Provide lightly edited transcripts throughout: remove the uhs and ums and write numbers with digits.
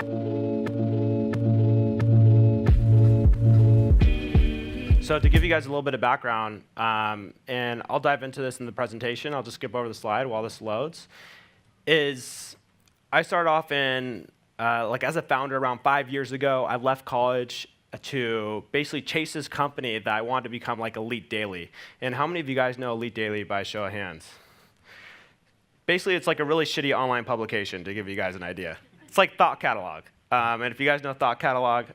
So to give you guys a little bit of background, and I'll dive into this in the presentation, I'll just skip over the slide while this loads, is I started off in, as a founder around 5 years ago. I left college to basically chase this company that I wanted to become like Elite Daily. And how many of you guys know Elite Daily by show of hands? Basically, it's like a really shitty online publication, to give you guys an idea. It's like Thought Catalog. And if you guys know Thought Catalog,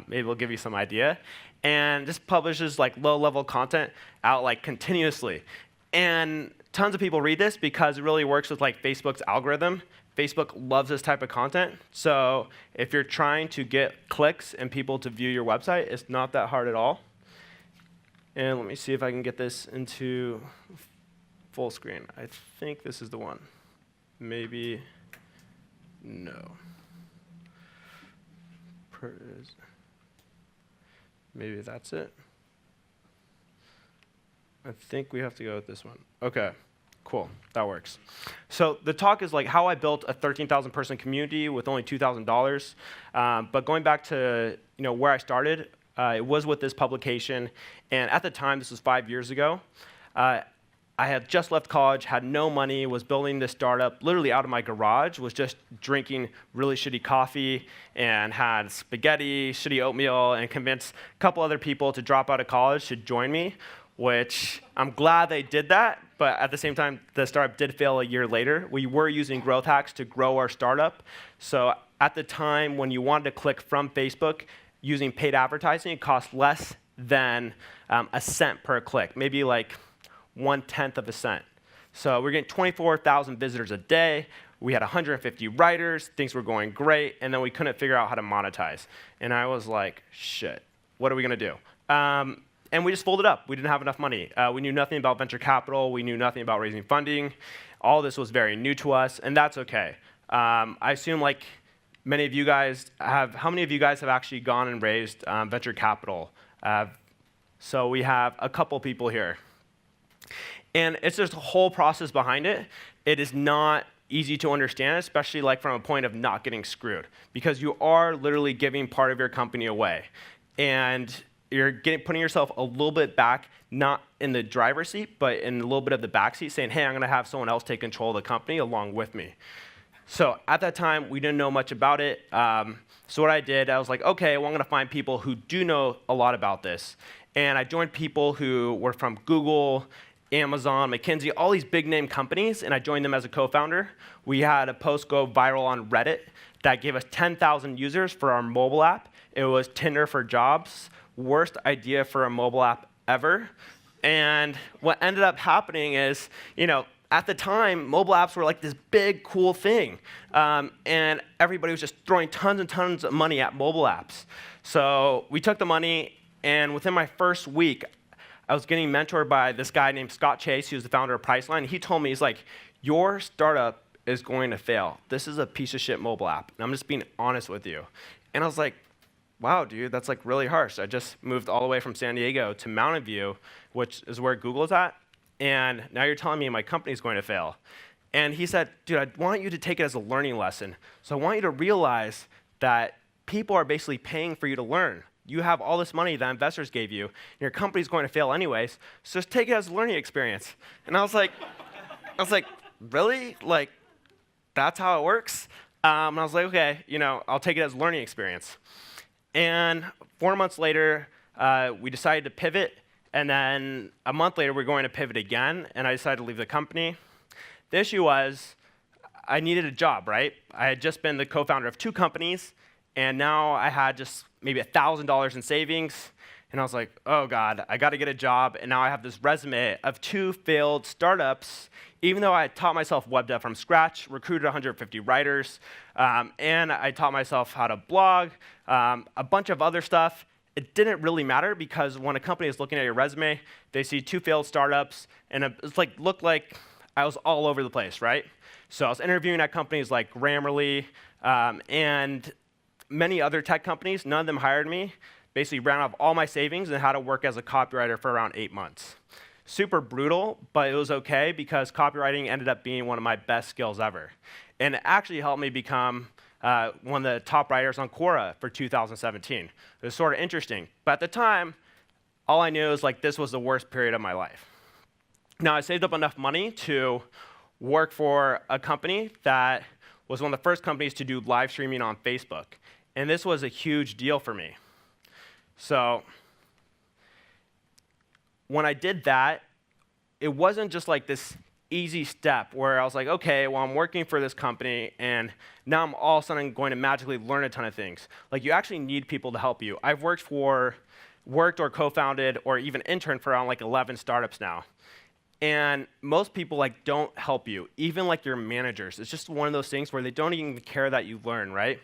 maybe we'll give you some idea. And this publishes like low-level content out like continuously. And tons of people read this because it really works with like Facebook's algorithm. Facebook loves this type of content. So if you're trying to get clicks and people to view your website, it's not that hard at all. And let me see if I can get this into full screen. I think this is the one. Maybe no. Maybe that's it. I think we have to go with this one. OK, cool. That works. So the talk is like how I built a 13,000 person community with only $2,000. But going back to where I started, it was with this publication. And at the time, this was 5 years ago, I had just left college, had no money, was building this startup literally out of my garage, was just drinking really shitty coffee and had spaghetti, shitty oatmeal, and convinced a couple other people to drop out of college to join me, which I'm glad they did that. But at the same time, the startup did fail a year later. We were using growth hacks to grow our startup. So at the time, when you wanted to click from Facebook using paid advertising, it cost less than a cent per click, maybe like 1/10 of a cent. So we're getting 24,000 visitors a day. We had 150 writers. Things were going great. And then we couldn't figure out how to monetize. And I was like, shit, what are we going to do? And we just folded up. We didn't have enough money. We knew nothing about venture capital. We knew nothing about raising funding. All this was very new to us. And that's OK. I assume like many of you guys have, how many of you guys have actually gone and raised venture capital? So we have a couple people here. And it's just a whole process behind it. It is not easy to understand, especially like from a point of not getting screwed, because you are literally giving part of your company away. And you're putting yourself a little bit back, not in the driver's seat, but in a little bit of the back seat, saying, hey, I'm going to have someone else take control of the company along with me. So at that time, we didn't know much about it. So what I did, I was like, OK, well, I'm going to find people who do know a lot about this. And I joined people who were from Google, Amazon, McKinsey, all these big name companies, and I joined them as a co-founder. We had a post go viral on Reddit that gave us 10,000 users for our mobile app. It was Tinder for jobs, worst idea for a mobile app ever. And what ended up happening is, at the time, mobile apps were like this big, cool thing. And everybody was just throwing tons and tons of money at mobile apps. So we took the money, and within my first week, I was getting mentored by this guy named Scott Chase, who's the founder of Priceline. He told me, he's like, your startup is going to fail. This is a piece of shit mobile app. And I'm just being honest with you. And I was like, wow, dude, that's like really harsh. I just moved all the way from San Diego to Mountain View, which is where Google is at. And now you're telling me my company is going to fail. And he said, dude, I want you to take it as a learning lesson. So I want you to realize that people are basically paying for you to learn. You have all this money that investors gave you, and your company's going to fail anyways, so just take it as a learning experience. And I was like, really? Like, that's how it works? And I was like, OK, I'll take it as a learning experience. And 4 months later, we decided to pivot. And then a month later, we're going to pivot again, and I decided to leave the company. The issue was I needed a job, right? I had just been the co-founder of 2 companies, and now I had just maybe $1,000 in savings. And I was like, oh, God, I got to get a job. And now I have this resume of 2 failed startups, even though I taught myself web dev from scratch, recruited 150 writers, and I taught myself how to blog, a bunch of other stuff. It didn't really matter because when a company is looking at your resume, they see 2 failed startups, and it's like looked like I was all over the place, right? So I was interviewing at companies like Grammarly and many other tech companies. None of them hired me. Basically ran off all my savings and had to work as a copywriter for around 8 months. Super brutal, but it was OK because copywriting ended up being one of my best skills ever. And it actually helped me become one of the top writers on Quora for 2017. It was sort of interesting. But at the time, all I knew was like this was the worst period of my life. Now, I saved up enough money to work for a company that was one of the first companies to do live streaming on Facebook. And this was a huge deal for me. So when I did that, it wasn't just like this easy step where I was like, okay, well, I'm working for this company, and now I'm all of a sudden going to magically learn a ton of things. Like, you actually need people to help you. I've worked or co-founded or even interned for around like 11 startups now. And most people like don't help you, even like your managers. It's just one of those things where they don't even care that you learn, right?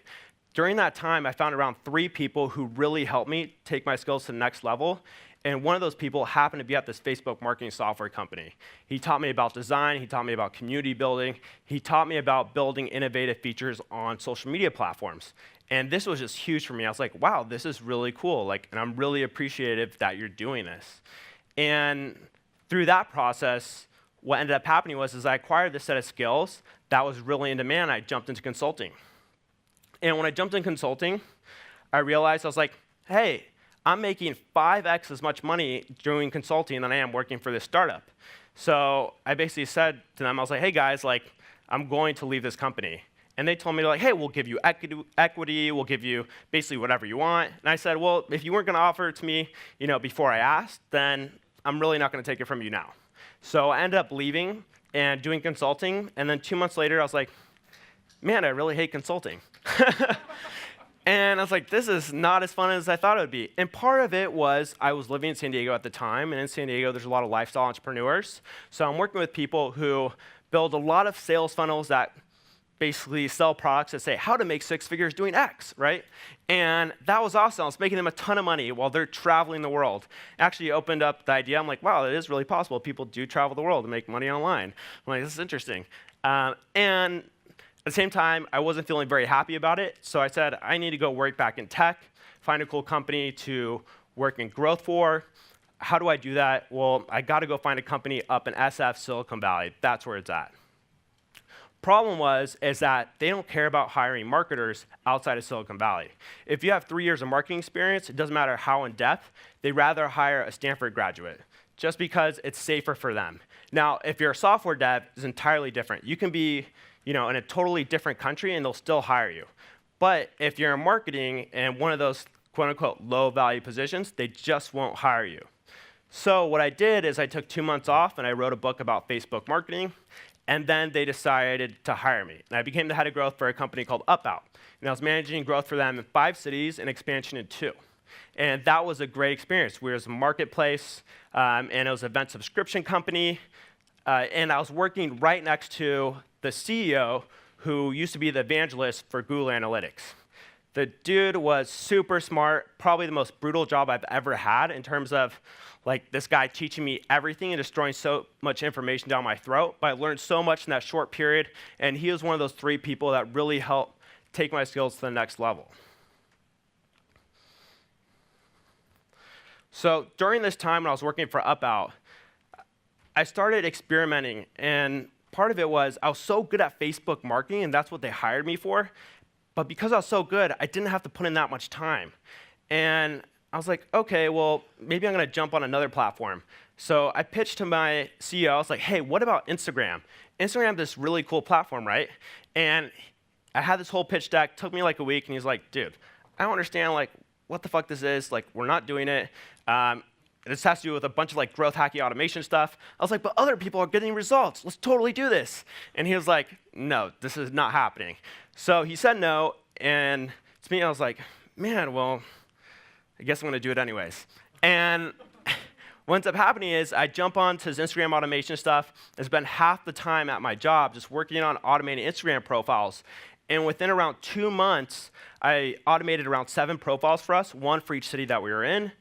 During that time, I found around 3 people who really helped me take my skills to the next level. And one of those people happened to be at this Facebook marketing software company. He taught me about design. He taught me about community building. He taught me about building innovative features on social media platforms. And this was just huge for me. I was like, wow, this is really cool. Like, and I'm really appreciative that you're doing this. And through that process, what ended up happening was I acquired this set of skills that was really in demand. I jumped into consulting. And when I jumped in consulting, I realized I was like, hey, I'm making 5x as much money doing consulting than I am working for this startup. So I basically said to them, I was like, hey guys, like, I'm going to leave this company. And they told me, like, hey, we'll give you equity, we'll give you basically whatever you want. And I said, well, if you weren't going to offer it to me, before I asked, then I'm really not going to take it from you now. So I ended up leaving and doing consulting. And then 2 months later, I was like, man, I really hate consulting. And I was like, this is not as fun as I thought it would be. And part of it was I was living in San Diego at the time. And in San Diego, there's a lot of lifestyle entrepreneurs. So I'm working with people who build a lot of sales funnels that basically sell products that say how to make 6 figures doing X, right? And that was awesome. I was making them a ton of money while they're traveling the world. Actually opened up the idea. I'm like, wow, it is really possible. People do travel the world and make money online. I'm like, this is interesting. And at the same time, I wasn't feeling very happy about it. So I said, I need to go work back in tech, find a cool company to work in growth for. How do I do that? Well, I got to go find a company up in SF, Silicon Valley. That's where it's at. Problem is that they don't care about hiring marketers outside of Silicon Valley. If you have 3 years of marketing experience, it doesn't matter how in depth, they'd rather hire a Stanford graduate just because it's safer for them. Now, if you're a software dev, it's entirely different. You can be in a totally different country and they'll still hire you. But if you're in marketing and one of those quote unquote low value positions, they just won't hire you. So what I did is I took 2 months off and I wrote a book about Facebook marketing. And then they decided to hire me. And I became the head of growth for a company called UpOut. And I was managing growth for them in 5 cities and expansion in 2. And that was a great experience. We were a marketplace, and it was an event subscription company. And I was working right next to the CEO who used to be the evangelist for Google Analytics. The dude was super smart, probably the most brutal job I've ever had in terms of like this guy teaching me everything and destroying so much information down my throat. But I learned so much in that short period, and he was one of those 3 people that really helped take my skills to the next level. So during this time when I was working for UpOut, I started experimenting, and part of it was I was so good at Facebook marketing, and that's what they hired me for. But because I was so good, I didn't have to put in that much time. And I was like, okay, well, maybe I'm going to jump on another platform. So I pitched to my CEO. I was like, hey, what about Instagram? Instagram is this really cool platform, right? And I had this whole pitch deck. Took me like a week. And he's like, dude, I don't understand like what the fuck this is. Like, we're not doing it. This has to do with a bunch of like growth hacking automation stuff. I was like, but other people are getting results. Let's totally do this. And he was like, no, this is not happening. So he said no. And to me, I was like, man, well, I guess I'm going to do it anyways. And what ends up happening is I jump onto his Instagram automation stuff. I spend half the time at my job just working on automating Instagram profiles. And within around 2 months, I automated around 7 profiles for us, 1 for each city that we were in.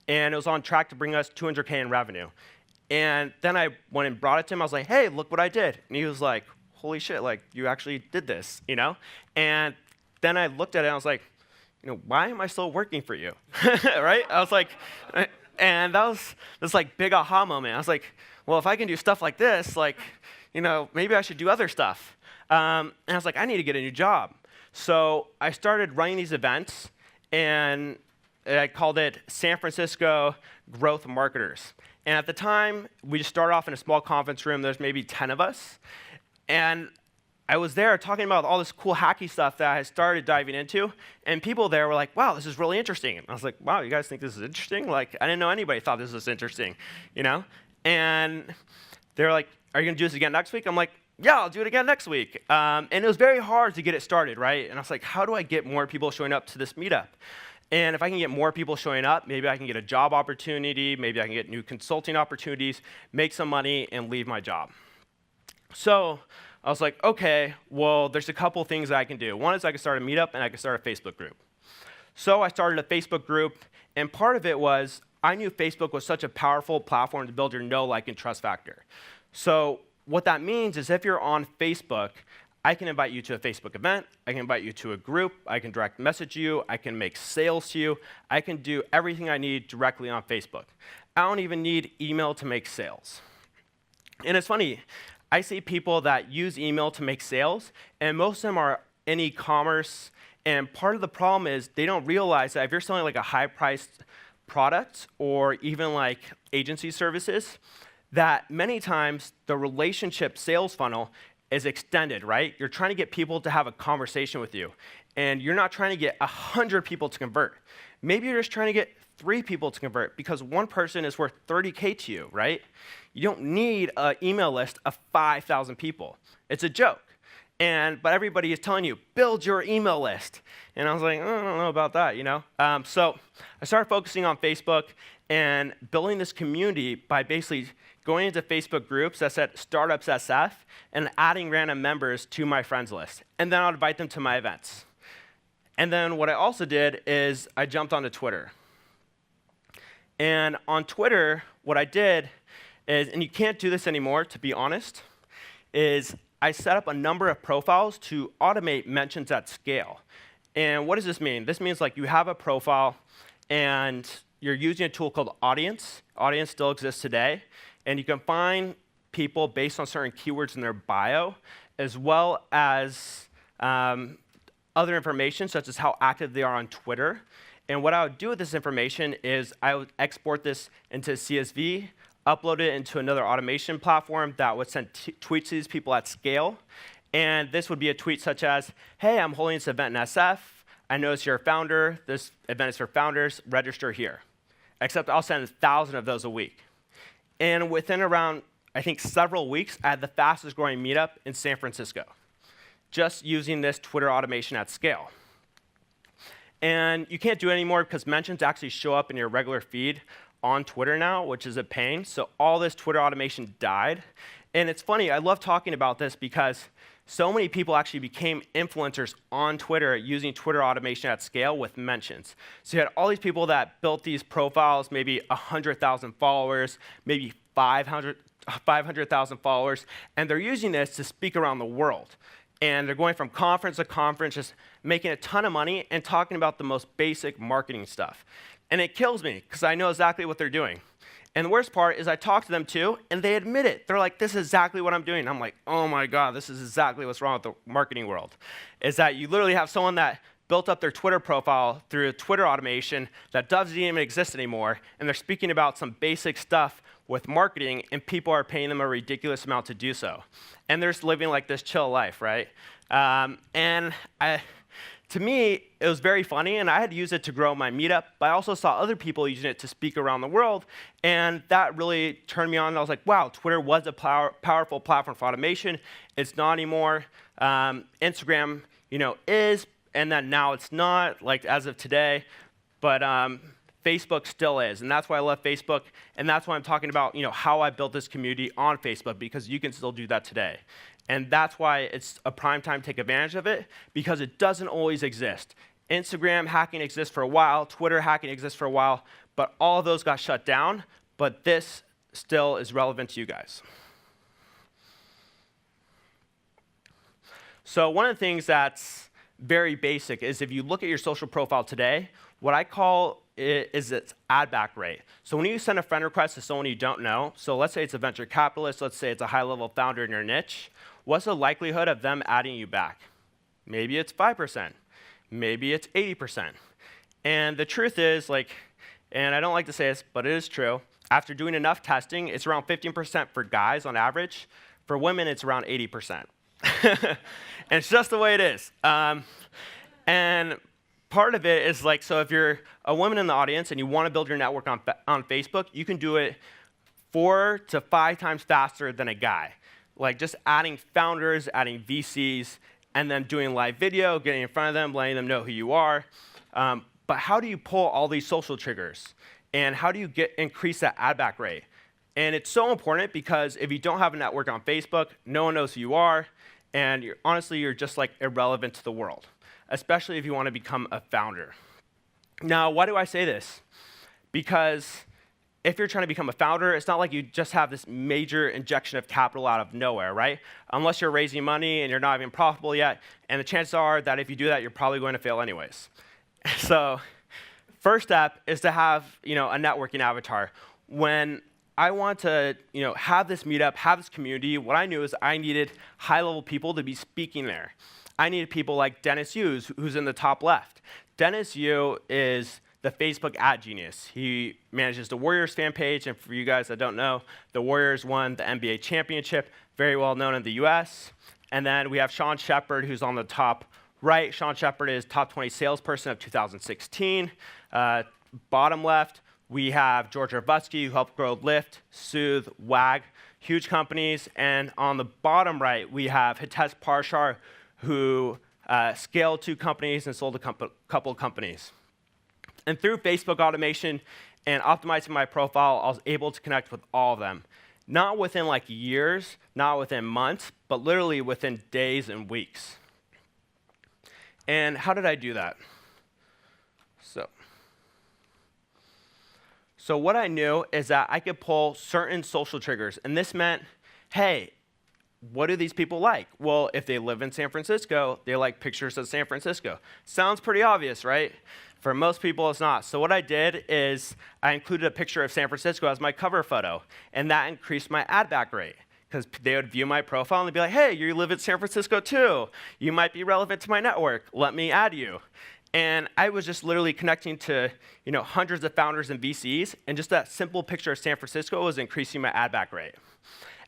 And it was on track to bring us $200K in revenue. And then I went and brought it to him. I was like, hey, look what I did. And he was like, holy shit, like, you actually did this, And then I looked at it and I was like, why am I still working for you, right? I was like, and that was this like big aha moment. I was like, well, if I can do stuff like this, like, maybe I should do other stuff. And I was like, I need to get a new job. So I started running these events, and I called it San Francisco Growth Marketers. And at the time, we just started off in a small conference room. There's maybe 10 of us. And I was there talking about all this cool hacky stuff that I started diving into, and people there were like, wow, this is really interesting. And I was like, wow, you guys think this is interesting? Like, I didn't know anybody thought this was interesting, you know? And they were like, are you going to do this again next week? I'm like, yeah, I'll do it again next week. And it was very hard to get it started, right? And I was like, how do I get more people showing up to this meetup? And if I can get more people showing up, maybe I can get a job opportunity, maybe I can get new consulting opportunities, make some money, and leave my job. So I was like, okay, well, there's a couple things that I can do. One is I can start a meetup, and I can start a Facebook group. So I started a Facebook group, and part of it was I knew Facebook was such a powerful platform to build your know, like, and trust factor. So what that means is if you're on Facebook, I can invite you to a Facebook event, I can invite you to a group, I can direct message you, I can make sales to you, I can do everything I need directly on Facebook. I don't even need email to make sales. And it's funny, I see people that use email to make sales, and most of them are in e-commerce, and part of the problem is they don't realize that if you're selling like a high-priced product or even like agency services, that many times the relationship sales funnel is extended, right? You're trying to get people to have a conversation with you, and you're not trying to get 100 people to convert. Maybe you're just trying to get 3 people to convert because one person is worth 30K to you, right? You don't need an email list of 5,000 people. It's a joke. But everybody is telling you, build your email list. And I was like, I don't know about that, you know? So I started focusing on Facebook and building this community by basically going into Facebook groups that said Startups SF and adding random members to my friends list. And then I'll invite them to my events. And then what I also did is I jumped onto Twitter. And on Twitter, what I did is, and you can't do this anymore, to be honest, is I set up a number of profiles to automate mentions at scale. And what does this mean? This means like you have a profile, and you're using a tool called Audience. Audience still exists today. And you can find people based on certain keywords in their bio, as well as other information, such as how active they are on Twitter. And what I would do with this information is I would export this into CSV, upload it into another automation platform that would send tweets to these people at scale. And this would be a tweet such as, hey, I'm holding this event in SF. I noticed you're a founder. This event is for founders. Register here. Except I'll send 1,000 of those a week. And within around, I think, several weeks, I had the fastest growing meetup in San Francisco, just using this Twitter automation at scale. And you can't do it anymore because mentions actually show up in your regular feed on Twitter now, which is a pain. So all this Twitter automation died. And it's funny, I love talking about this because so many people actually became influencers on Twitter using Twitter automation at scale with mentions. So you had all these people that built these profiles, maybe 100,000 followers, maybe 500,000 followers, and they're using this to speak around the world. And they're going from conference to conference, just making a ton of money and talking about the most basic marketing stuff. And it kills me because I know exactly what they're doing. And the worst part is I talk to them too, and they admit it. They're like, this is exactly what I'm doing. And I'm like, oh my God, this is exactly what's wrong with the marketing world. Is that you literally have someone that built up their Twitter profile through a Twitter automation that doesn't even exist anymore, and they're speaking about some basic stuff with marketing, and people are paying them a ridiculous amount to do so. And they're just living like this chill life, right? To me, it was very funny, and I had to use it to grow my meetup, but I also saw other people using it to speak around the world, and that really turned me on. And I was like, wow, Twitter was a powerful platform for automation. It's not anymore. Instagram, is, and then now it's not, like as of today, but Facebook still is, and that's why I love Facebook, and that's why I'm talking about how I built this community on Facebook, because you can still do that today. And that's why it's a prime time to take advantage of it, because it doesn't always exist. Instagram hacking exists for a while, Twitter hacking exists for a while, but all of those got shut down, but this still is relevant to you guys. So one of the things that's very basic is if you look at your social profile today, what I call it is its add back rate. So when you send a friend request to someone you don't know, so let's say it's a venture capitalist, let's say it's a high-level founder in your niche, what's the likelihood of them adding you back? Maybe it's 5%. Maybe it's 80%. And the truth is, like, and I don't like to say this, but it is true, after doing enough testing, it's around 15% for guys on average. For women, it's around 80%. And it's just the way it is. And part of it is like, so if you're a woman in the audience and you want to build your network on Facebook, you can do it 4 to 5 times faster than a guy. Like just adding founders, adding VCs, and then doing live video, getting in front of them, letting them know who you are. But how do you pull all these social triggers? And how do you increase that ad back rate? And it's so important because if you don't have a network on Facebook, no one knows who you are, and honestly, you're just like irrelevant to the world, especially if you want to become a founder. Now, why do I say this? Because if you're trying to become a founder, it's not like you just have this major injection of capital out of nowhere, right? Unless you're raising money and you're not even profitable yet, and the chances are that if you do that, you're probably going to fail anyways. So first step is to have a networking avatar. When I want to have this meetup, have this community, what I knew is I needed high-level people to be speaking there. I needed people like Dennis Yu, who's in the top left. Dennis Yu is the Facebook ad genius. He manages the Warriors fan page, and for you guys that don't know, the Warriors won the NBA championship, very well known in the US. And then we have Sean Shepard, who's on the top right. Sean Shepard is top 20 salesperson of 2016. Bottom left, we have George Arbutsky, who helped grow Lyft, Soothe, Wag, huge companies. And on the bottom right, we have Hitesh Parshar, who scaled 2 companies and sold a couple of companies. And through Facebook automation and optimizing my profile, I was able to connect with all of them. Not within like years, not within months, but literally within days and weeks. And how did I do that? So what I knew is that I could pull certain social triggers. And this meant, hey, what do these people like? Well, if they live in San Francisco, they like pictures of San Francisco. Sounds pretty obvious, right? For most people, it's not. So what I did is I included a picture of San Francisco as my cover photo, and that increased my ad back rate because they would view my profile and they'd be like, hey, you live in San Francisco too. You might be relevant to my network. Let me add you. And I was just literally connecting to hundreds of founders and VCs, and just that simple picture of San Francisco was increasing my ad back rate.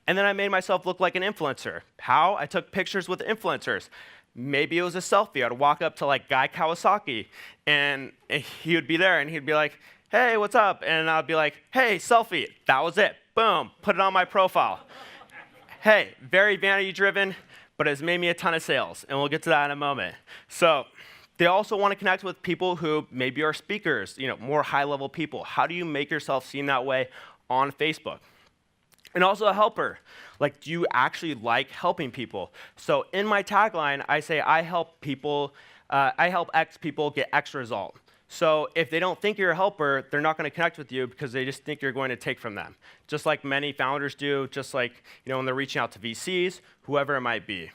And then I made myself look like an influencer. How? I took pictures with influencers. Maybe it was a selfie. I'd walk up to like Guy Kawasaki, and he would be there, and he'd be like, hey, what's up? And I'd be like, hey, selfie. That was it. Boom, put it on my profile. Hey, very vanity-driven, but it's made me a ton of sales, and we'll get to that in a moment. So they also want to connect with people who maybe are speakers, more high-level people. How do you make yourself seem that way on Facebook? And also a helper. Like, do you actually like helping people? So in my tagline, I say I help X people get X result. So if they don't think you're a helper, they're not going to connect with you because they just think you're going to take from them. Just like many founders do, just like when they're reaching out to VCs, whoever it might be.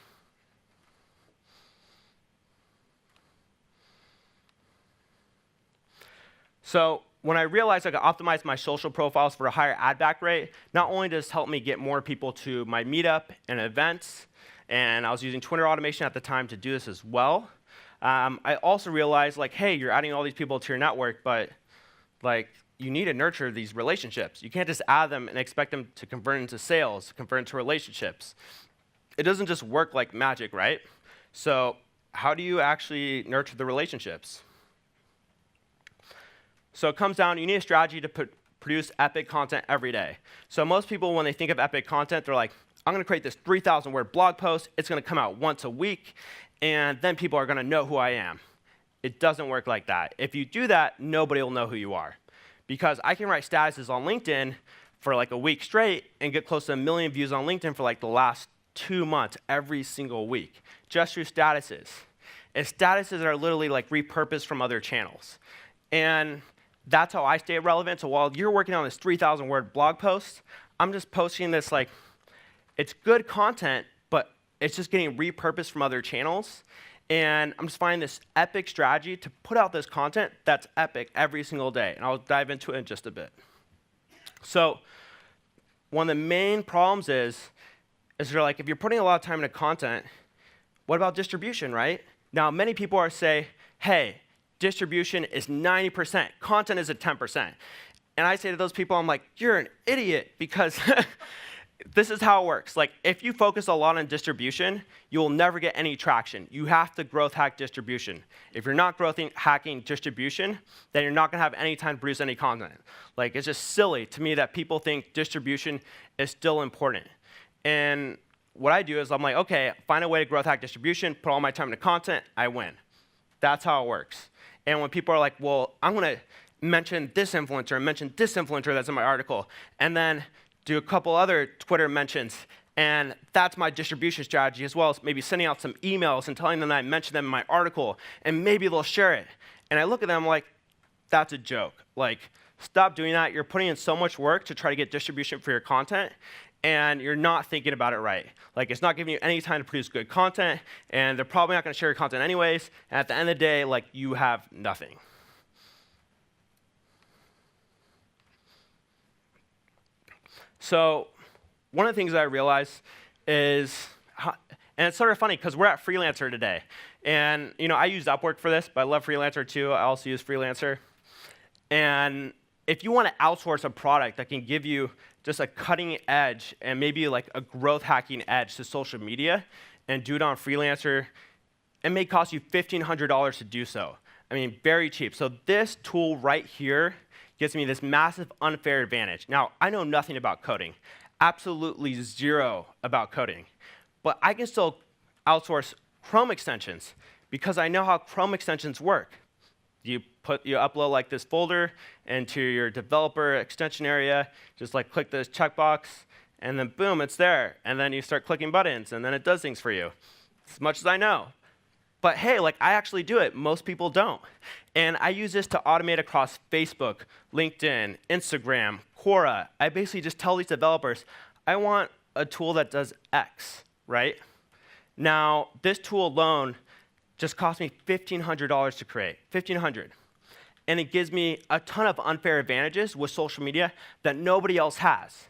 So when I realized I could optimize my social profiles for a higher ad back rate, not only does this help me get more people to my meetup and events, and I was using Twitter automation at the time to do this as well, I also realized, like, hey, you're adding all these people to your network, but like, you need to nurture these relationships. You can't just add them and expect them to convert into sales, convert into relationships. It doesn't just work like magic, right? So how do you actually nurture the relationships? So it comes down, you need a strategy to produce epic content every day. So most people, when they think of epic content, they're like, I'm going to create this 3,000-word blog post. It's going to come out once a week, and then people are going to know who I am. It doesn't work like that. If you do that, nobody will know who you are. Because I can write statuses on LinkedIn for like a week straight and get close to 1 million views on LinkedIn for like the last 2 months, every single week, just through statuses. And statuses are literally like repurposed from other channels. And that's how I stay relevant. So while you're working on this 3,000-word blog post, I'm just posting this like, it's good content, but it's just getting repurposed from other channels. And I'm just finding this epic strategy to put out this content that's epic every single day. And I'll dive into it in just a bit. So one of the main problems is you're like, if you're putting a lot of time into content, what about distribution, right? Now, many people are say, hey, distribution is 90%, content is at 10%. And I say to those people, I'm like, you're an idiot, because this is how it works. Like, if you focus a lot on distribution, you will never get any traction. You have to growth hack distribution. If you're not growth hacking distribution, then you're not going to have any time to produce any content. Like, it's just silly to me that people think distribution is still important. And what I do is I'm like, okay, find a way to growth hack distribution, put all my time into content, I win. That's how it works. And when people are like, well, I'm going to mention this influencer and mention this influencer that's in my article, and then do a couple other Twitter mentions, and that's my distribution strategy, as well as maybe sending out some emails and telling them that I mentioned them in my article, and maybe they'll share it. And I look at them like, that's a joke. Like, stop doing that. You're putting in so much work to try to get distribution for your content, and you're not thinking about it right. Like, it's not giving you any time to produce good content, and they're probably not going to share your content anyways, and at the end of the day, like, you have nothing. So one of the things that I realized is, and it's sort of funny because we're at Freelancer today. And I use Upwork for this, but I love Freelancer too. I also use Freelancer. And if you want to outsource a product that can give you just a cutting edge and maybe like a growth hacking edge to social media and do it on Freelancer, it may cost you $1,500 to do so. I mean, very cheap. So this tool right here gives me this massive unfair advantage. Now, I know nothing about coding, absolutely zero about coding, but I can still outsource Chrome extensions because I know how Chrome extensions work. You upload like this folder into your developer extension area, just like click this checkbox, and then boom, it's there. And then you start clicking buttons, and then it does things for you, as much as I know. But hey, like, I actually do it. Most people don't. And I use this to automate across Facebook, LinkedIn, Instagram, Quora. I basically just tell these developers, I want a tool that does X, right? Now, this tool alone just cost me $1,500 to create, $1,500. And it gives me a ton of unfair advantages with social media that nobody else has.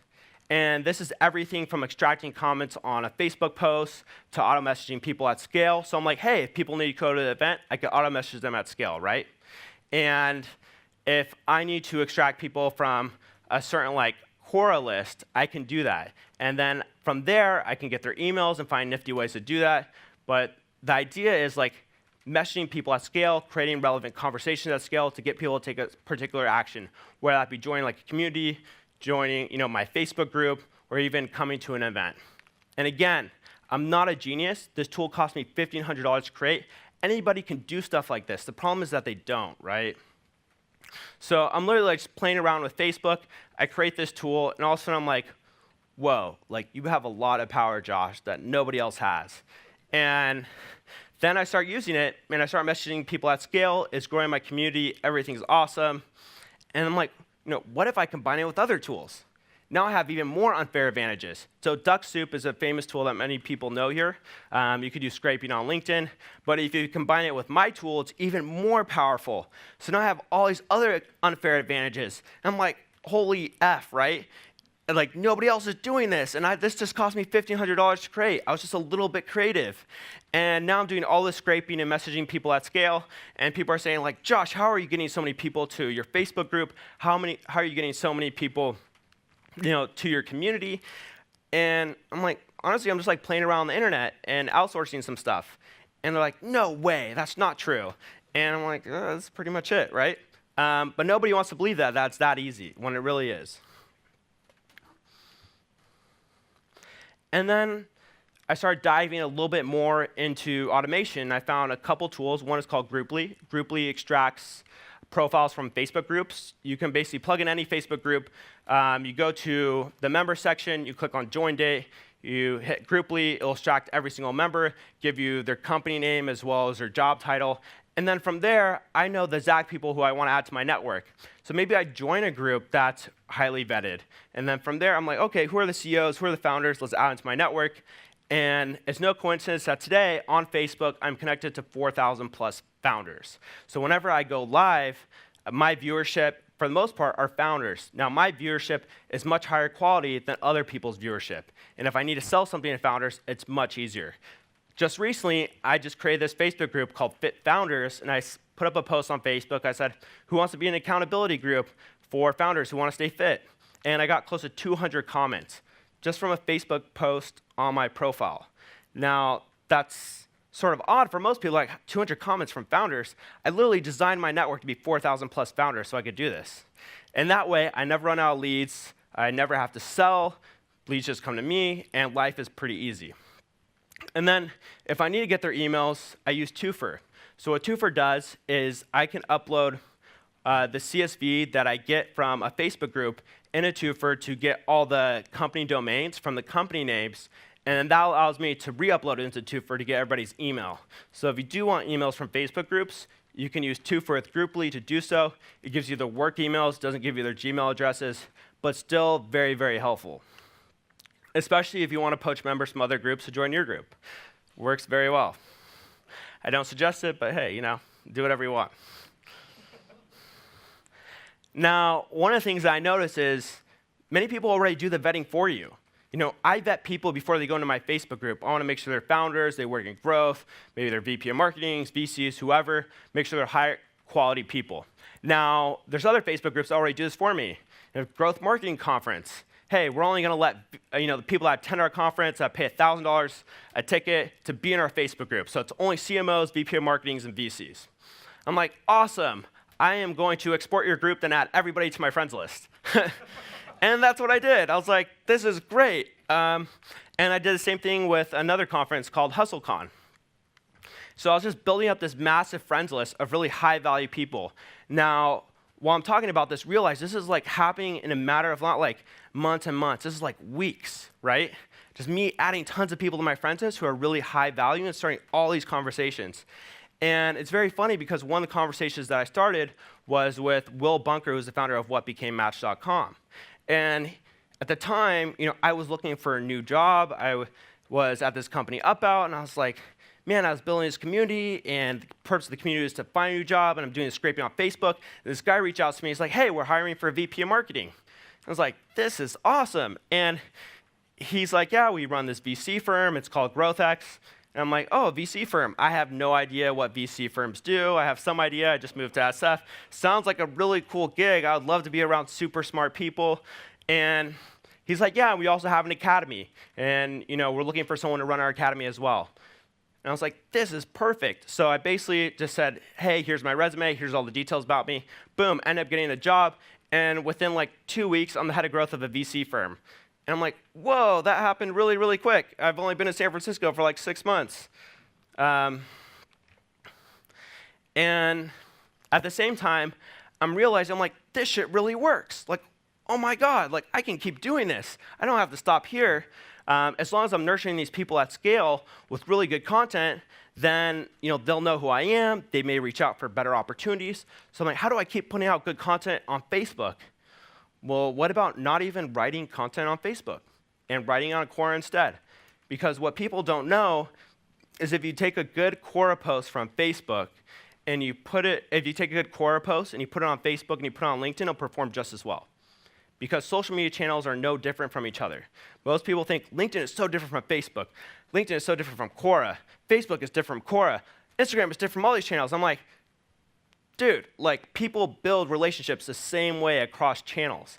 And this is everything from extracting comments on a Facebook post to auto-messaging people at scale. So I'm like, hey, if people need to go to the event, I can auto-message them at scale, right? And if I need to extract people from a certain like Quora list, I can do that. And then from there, I can get their emails and find nifty ways to do that. But the idea is like messaging people at scale, creating relevant conversations at scale to get people to take a particular action, whether that be joining like a community, joining my Facebook group, or even coming to an event. And again, I'm not a genius. This tool cost me $1,500 to create. Anybody can do stuff like this. The problem is that they don't, right? So I'm literally like just playing around with Facebook. I create this tool, and all of a sudden I'm like, whoa, like you have a lot of power, Josh, that nobody else has. And then I start using it, and I start messaging people at scale. It's growing my community. Everything's awesome. And I'm like, what if I combine it with other tools? Now I have even more unfair advantages. So Duck Soup is a famous tool that many people know here. You could do scraping on LinkedIn. But if you combine it with my tool, it's even more powerful. So now I have all these other unfair advantages. And I'm like, holy F, right? And like, nobody else is doing this. And this just cost me $1,500 to create. I was just a little bit creative. And now I'm doing all this scraping and messaging people at scale. And people are saying, like, Josh, how are you getting so many people to your Facebook group? How are you getting so many people to your community? And I'm like, honestly, I'm just like playing around on the internet and outsourcing some stuff. And they're like, no way, that's not true. And I'm like, that's pretty much it, right? But nobody wants to believe that that's that easy when it really is. And then I started diving a little bit more into automation. I found a couple tools. One is called Grouply. Grouply extracts profiles from Facebook groups. You can basically plug in any Facebook group. You go to the member section, you click on Join Date, you hit Grouply, it'll extract every single member, give you their company name as well as their job title. And then from there, I know the exact people who I want to add to my network. So maybe I join a group that's highly vetted. And then from there, I'm like, OK, who are the CEOs? Who are the founders? Let's add them to my network. And it's no coincidence that today on Facebook, I'm connected to 4,000 plus founders. So whenever I go live, my viewership, for the most part, are founders. Now, my viewership is much higher quality than other people's viewership. And if I need to sell something to founders, it's much easier. just recently, I just created this Facebook group called Fit Founders, and I put up a post on Facebook. I said, who wants to be in an accountability group for founders who want to stay fit? And I got close to 200 comments just from a Facebook post on my profile. Now, that's sort of odd for most people, like 200 comments from founders. I literally designed my network to be 4,000 plus founders so I could do this. And that way, I never run out of leads. I never have to sell. Leads just come to me, and life is pretty easy. And then if I need to get their emails, I use Twofer. So what Twofer does is I can upload the CSV that I get from a Facebook group in a Twofer to get all the company domains from the company names, and that allows me to re-upload it into Twofer to get everybody's email. So if you do want emails from Facebook groups, you can use Twofer with Grouply to do so. It gives you the work emails, doesn't give you their Gmail addresses, but still very, very helpful. Especially if you want to poach members from other groups to join your group. Works very well. I don't suggest it, but hey, do whatever you want. Now, one of the things that I notice is many people already do the vetting for you. I vet people before they go into my Facebook group. I want to make sure they're founders, they work in growth, maybe they're VP of marketing, VCs, whoever. Make sure they're high quality people. Now, there's other Facebook groups that already do this for me. Growth marketing conference. Hey, we're only going to let the people that attend our conference that pay $1,000 a ticket to be in our Facebook group. So it's only CMOs, VP of marketings, and VCs. I'm like, awesome. I am going to export your group and add everybody to my friends list. And that's what I did. I was like, this is great. And I did the same thing with another conference called HustleCon. So I was just building up this massive friends list of really high-value people. Now, while I'm talking about this, realize this is like happening in a matter of not like months and months. This is like weeks, right? Just me adding tons of people to my friends list who are really high value and starting all these conversations. And it's very funny because one of the conversations that I started was with Will Bunker, who's the founder of WhatBecameMatch.com. And at the time, I was looking for a new job. I was at this company UpOut, and I was like, man, I was building this community, and the purpose of the community is to find a new job, and I'm doing this scraping on Facebook. And this guy reached out to me. He's like, hey, we're hiring for a VP of marketing. I was like, this is awesome. And he's like, yeah, we run this VC firm. It's called GrowthX. And I'm like, oh, a VC firm. I have no idea what VC firms do. I have some idea. I just moved to SF. Sounds like a really cool gig. I would love to be around super smart people. And he's like, yeah, we also have an academy. And we're looking for someone to run our academy as well. And I was like, this is perfect. So I basically just said, hey, here's my resume. Here's all the details about me. Boom, ended up getting a job. And within like 2 weeks, I'm the head of growth of a VC firm. And I'm like, whoa, that happened really, really quick. I've only been in San Francisco for like 6 months. And at the same time, I'm realizing, I'm like, this shit really works. Like, oh my God, like I can keep doing this. I don't have to stop here. As long as I'm nurturing these people at scale with really good content, then they'll know who I am. They may reach out for better opportunities. So I'm like, how do I keep putting out good content on Facebook? Well, what about not even writing content on Facebook and writing on Quora instead? Because what people don't know is if you take a good Quora post from Facebook and if you take a good Quora post and you put it on Facebook and you put it on LinkedIn, it'll perform just as well. Because social media channels are no different from each other. Most people think LinkedIn is so different from Facebook. LinkedIn is so different from Quora. Facebook is different from Quora. Instagram is different from all these channels. I'm like, dude, like people build relationships the same way across channels.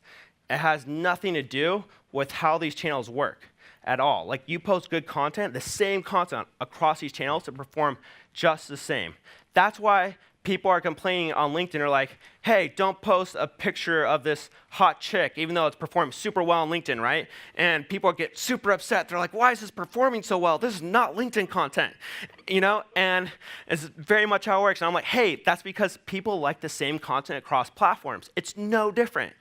It has nothing to do with how these channels work at all. Like you post good content, the same content across these channels to perform just the same. That's why people are complaining on LinkedIn are like, hey, don't post a picture of this hot chick, even though it's performing super well on LinkedIn, right? And people get super upset. They're like, why is this performing so well? This is not LinkedIn content, And it's very much how it works. And I'm like, hey, that's because people like the same content across platforms. It's no different.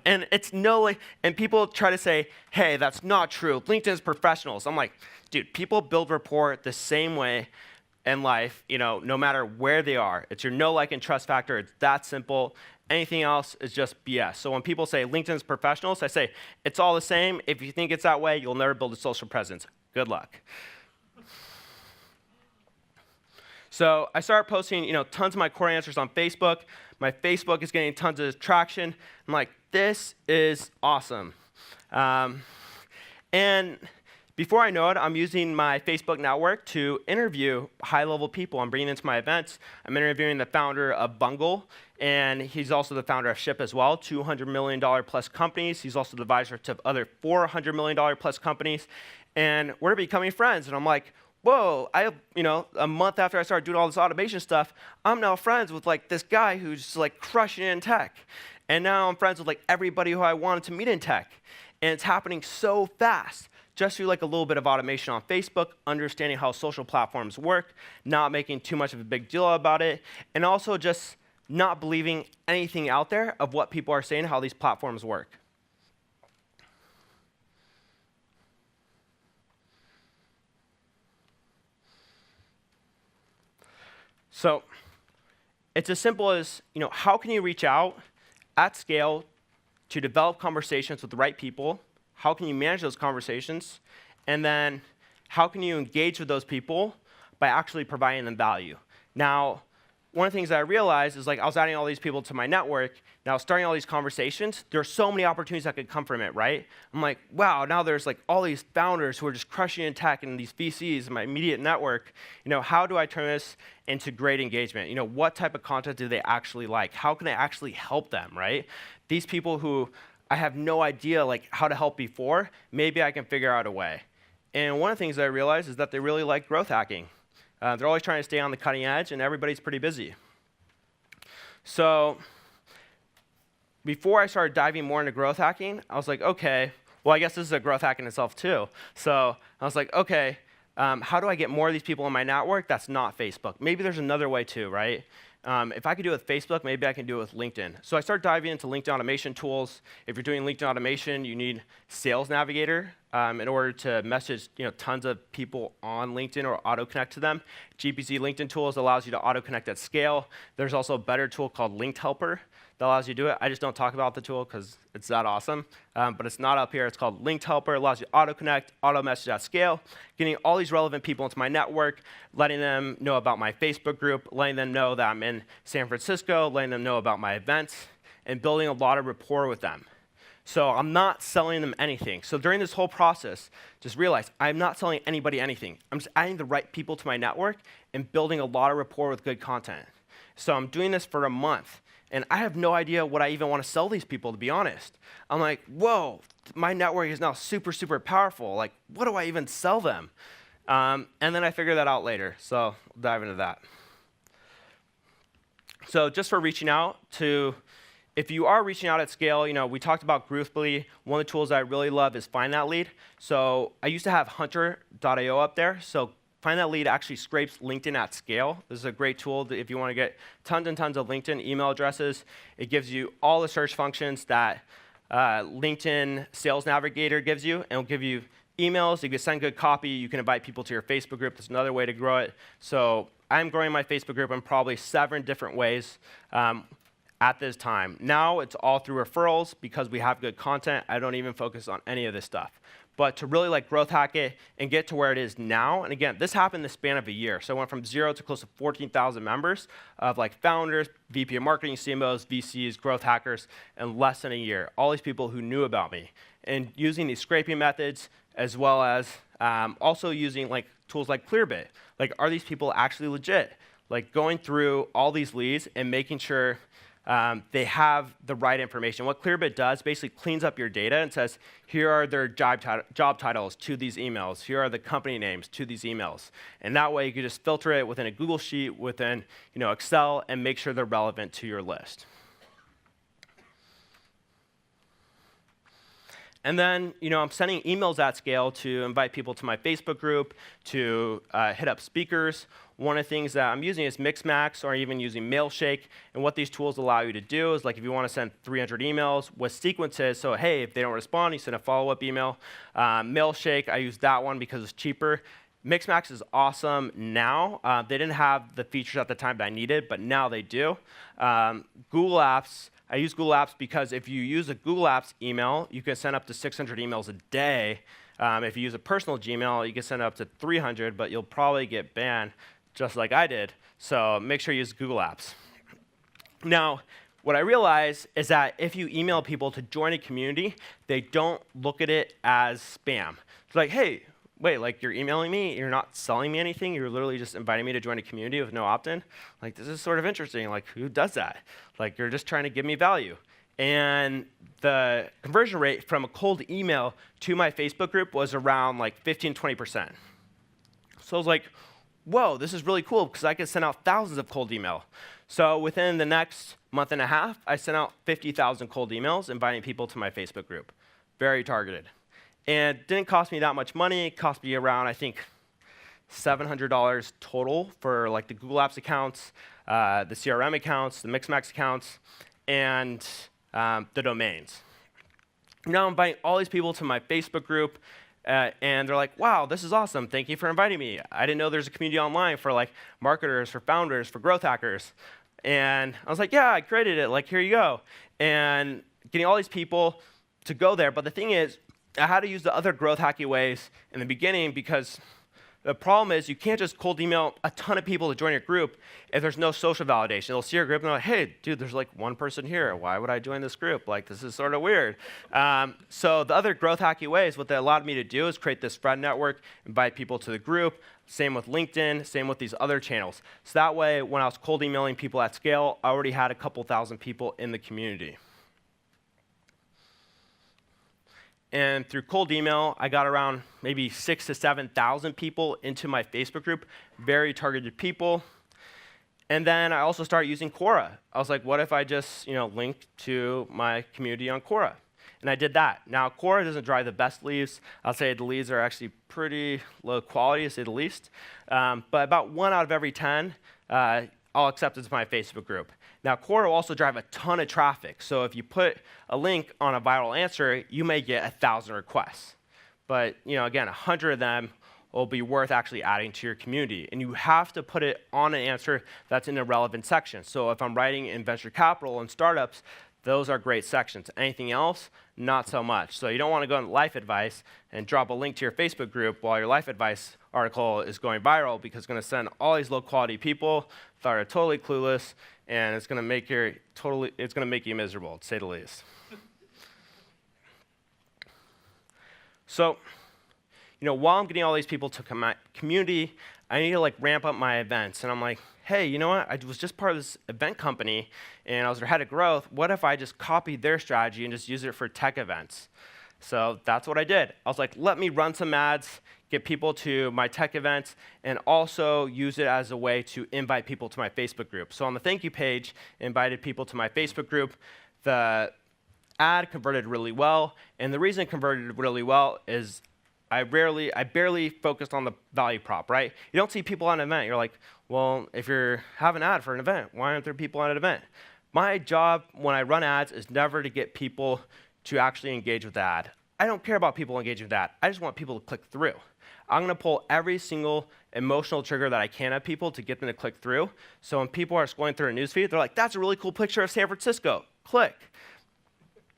And and people try to say, hey, that's not true. LinkedIn's professionals. I'm like, dude, people build rapport the same way in life, no matter where they are. It's your know, like, and trust factor. It's that simple. Anything else is just BS. So when people say LinkedIn's professionals, I say it's all the same. If you think it's that way, you'll never build a social presence. Good luck. So I started posting, tons of my core answers on Facebook. My Facebook is getting tons of traction. I'm like, this is awesome. And Before I know it, I'm using my Facebook network to interview high-level people. I'm bringing into my events. I'm interviewing the founder of Bungle, and he's also the founder of Ship as well, $200 million plus companies. He's also the advisor to other $400 million plus companies, and we're becoming friends. And I'm like, whoa, a month after I started doing all this automation stuff, I'm now friends with like this guy who's like crushing it in tech. And now I'm friends with like everybody who I wanted to meet in tech. And it's happening so fast. Just through like a little bit of automation on Facebook, understanding how social platforms work, not making too much of a big deal about it, and also just not believing anything out there of what people are saying, how these platforms work. So it's as simple as, how can you reach out at scale to develop conversations with the right people? How can you manage those conversations? And then how can you engage with those people by actually providing them value? Now, one of the things that I realized is like I was adding all these people to my network. Now, starting all these conversations, there are so many opportunities that could come from it, right? I'm like, wow, now there's like all these founders who are just crushing in tech and these VCs in my immediate network. How do I turn this into great engagement? What type of content do they actually like? How can I actually help them, right? These people who I have no idea like how to help before, maybe I can figure out a way. And one of the things that I realized is that they really like growth hacking. They're always trying to stay on the cutting edge, and everybody's pretty busy. So before I started diving more into growth hacking, I was like, okay, well, I guess this is a growth hack in itself too. So I was like, okay, how do I get more of these people in my network that's not Facebook? Maybe there's another way too, right? If I could do it with Facebook, maybe I can do it with LinkedIn. So I started diving into LinkedIn automation tools. If you're doing LinkedIn automation, you need Sales Navigator in order to message tons of people on LinkedIn or auto-connect to them. GPC LinkedIn Tools allows you to auto-connect at scale. There's also a better tool called Linked Helper that allows you to do it. I just don't talk about the tool because it's that awesome, but it's not up here. It's called Linked Helper. It allows you to auto-connect, auto-message at scale, getting all these relevant people into my network, letting them know about my Facebook group, letting them know that I'm in San Francisco, letting them know about my events, and building a lot of rapport with them. So I'm not selling them anything. So during this whole process, just realize I'm not selling anybody anything. I'm just adding the right people to my network and building a lot of rapport with good content. So I'm doing this for a month. And I have no idea what I even want to sell these people, to be honest. I'm like, whoa, my network is now super, super powerful. Like, what do I even sell them? And then I figured that out later. So I'll dive into that. So just for reaching out to, if you are reaching out at scale, we talked about Groovly. One of the tools I really love is Find That Lead. So I used to have Hunter.io up there. So Find That Lead actually scrapes LinkedIn at scale. This is a great tool if you want to get tons and tons of LinkedIn email addresses. It gives you all the search functions that LinkedIn Sales Navigator gives you, and it'll give you emails. You can send good copy. You can invite people to your Facebook group. That's another way to grow it. So I'm growing my Facebook group in probably 7 different ways at this time. Now it's all through referrals because we have good content. I don't even focus on any of this stuff. But to really growth hack it and get to where it is now, and again, this happened in the span of a year. So I went from 0 to close to 14,000 members of founders, VP of marketing, CMOs, VCs, growth hackers in less than a year. All these people who knew about me. And using these scraping methods as well as also using tools like Clearbit. Are these people actually legit? Going through all these leads and making sure they have the right information. What Clearbit does basically cleans up your data and says, here are their job titles to these emails. Here are the company names to these emails. And that way you can just filter it within a Google Sheet, within Excel, and make sure they're relevant to your list. And then, I'm sending emails at scale to invite people to my Facebook group, to hit up speakers. One of the things that I'm using is Mixmax, or even using Mailshake. And what these tools allow you to do is, if you want to send 300 emails with sequences, so hey, if they don't respond, you send a follow-up email. Mailshake, I use that one because it's cheaper. Mixmax is awesome now. They didn't have the features at the time that I needed, but now they do. Google Apps, I use Google Apps because if you use a Google Apps email, you can send up to 600 emails a day. If you use a personal Gmail, you can send up to 300, but you'll probably get banned just like I did. So make sure you use Google Apps. Now, what I realize is that if you email people to join a community, they don't look at it as spam. It's like, hey, wait, like you're emailing me, you're not selling me anything, you're literally just inviting me to join a community with no opt-in? Like, this is sort of interesting. Like, who does that? Like, you're just trying to give me value. And the conversion rate from a cold email to my Facebook group was around like 15, 20%. So I was like, whoa, this is really cool because I could send out thousands of cold email. So within the next month and a half, I sent out 50,000 cold emails inviting people to my Facebook group. Very targeted. And it didn't cost me that much money. It cost me around, I think, $700 total for like the Google Apps accounts, the CRM accounts, the Mixmax accounts, and the domains. Now I'm inviting all these people to my Facebook group, and they're like, wow, this is awesome. Thank you for inviting me. I didn't know there's a community online for like marketers, for founders, for growth hackers. And I was like, yeah, I created it. Like, here you go. And getting all these people to go there. But the thing is, I had to use the other growth hacky ways in the beginning because the problem is you can't just cold email a ton of people to join your group if there's no social validation. They'll see your group and they're like, hey, dude, there's like one person here. Why would I join this group? Like, this is sort of weird. So the other growth hacky ways, what they allowed me to do is create this friend network, invite people to the group. Same with LinkedIn, same with these other channels. So that way, when I was cold emailing people at scale, I already had a couple thousand people in the community. And through cold email, I got around maybe 6,000 to 7,000 people into my Facebook group, very targeted people. And then I also started using Quora. I was like, what if I just link to my community on Quora? And I did that. Now, Quora doesn't drive the best leads. I'll say the leads are actually pretty low quality, to say the least. But about 1 out of every 10, I'll accept it to my Facebook group. Now, Quora will also drive a ton of traffic. So if you put a link on a viral answer, you may get 1,000 requests. But again, 100 of them will be worth actually adding to your community. And you have to put it on an answer that's in a relevant section. So if I'm writing in venture capital and startups, those are great sections. Anything else, not so much. So you don't want to go on life advice and drop a link to your Facebook group while your life advice article is going viral because it's going to send all these low-quality people that are totally clueless, and it's going to make you miserable, to say the least. So, while I'm getting all these people to my community, I need to ramp up my events. And I'm like, hey, you know what? I was just part of this event company, and I was their head of growth. What if I just copied their strategy and just use it for tech events? So that's what I did. I was like, let me run some ads, get people to my tech events, and also use it as a way to invite people to my Facebook group. So on the thank you page, I invited people to my Facebook group. The ad converted really well, and the reason it converted really well is I barely focused on the value prop, right? You don't see people on an event. You're like, well, if you have an ad for an event, why aren't there people on an event? My job when I run ads is never to get people to actually engage with the ad. I don't care about people engaging with that. I just want people to click through. I'm going to pull every single emotional trigger that I can at people to get them to click through. So when people are scrolling through a newsfeed, they're like, that's a really cool picture of San Francisco. Click.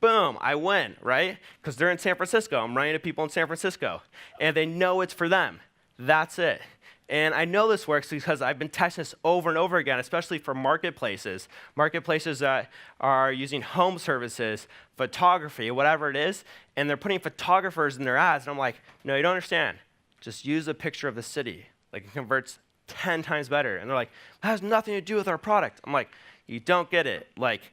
Boom, I win, right? Because they're in San Francisco. I'm running to people in San Francisco. And they know it's for them. That's it. And I know this works because I've been testing this over and over again, especially for marketplaces. Marketplaces that are using home services, photography, whatever it is, and they're putting photographers in their ads. And I'm like, no, you don't understand. Just use a picture of the city. Like, it converts 10 times better. And they're like, that has nothing to do with our product. I'm like, you don't get it. Like,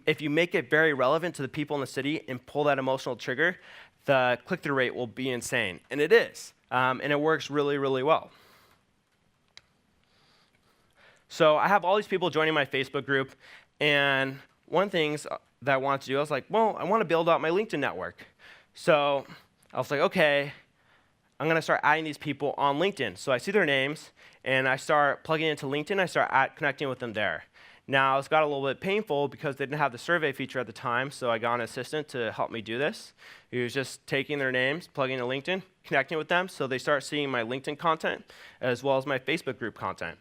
if you make it very relevant to the people in the city and pull that emotional trigger, the click-through rate will be insane. And it is. And it works really, really well. So I have all these people joining my Facebook group, and one of the things that I wanted to do, I was like, well, I want to build out my LinkedIn network. So I was like, okay, I'm going to start adding these people on LinkedIn. So I see their names, and I start plugging into LinkedIn. I start connecting with them there. Now, it's got a little bit painful because they didn't have the survey feature at the time, so I got an assistant to help me do this. He was just taking their names, plugging into LinkedIn, connecting with them, so they start seeing my LinkedIn content as well as my Facebook group content.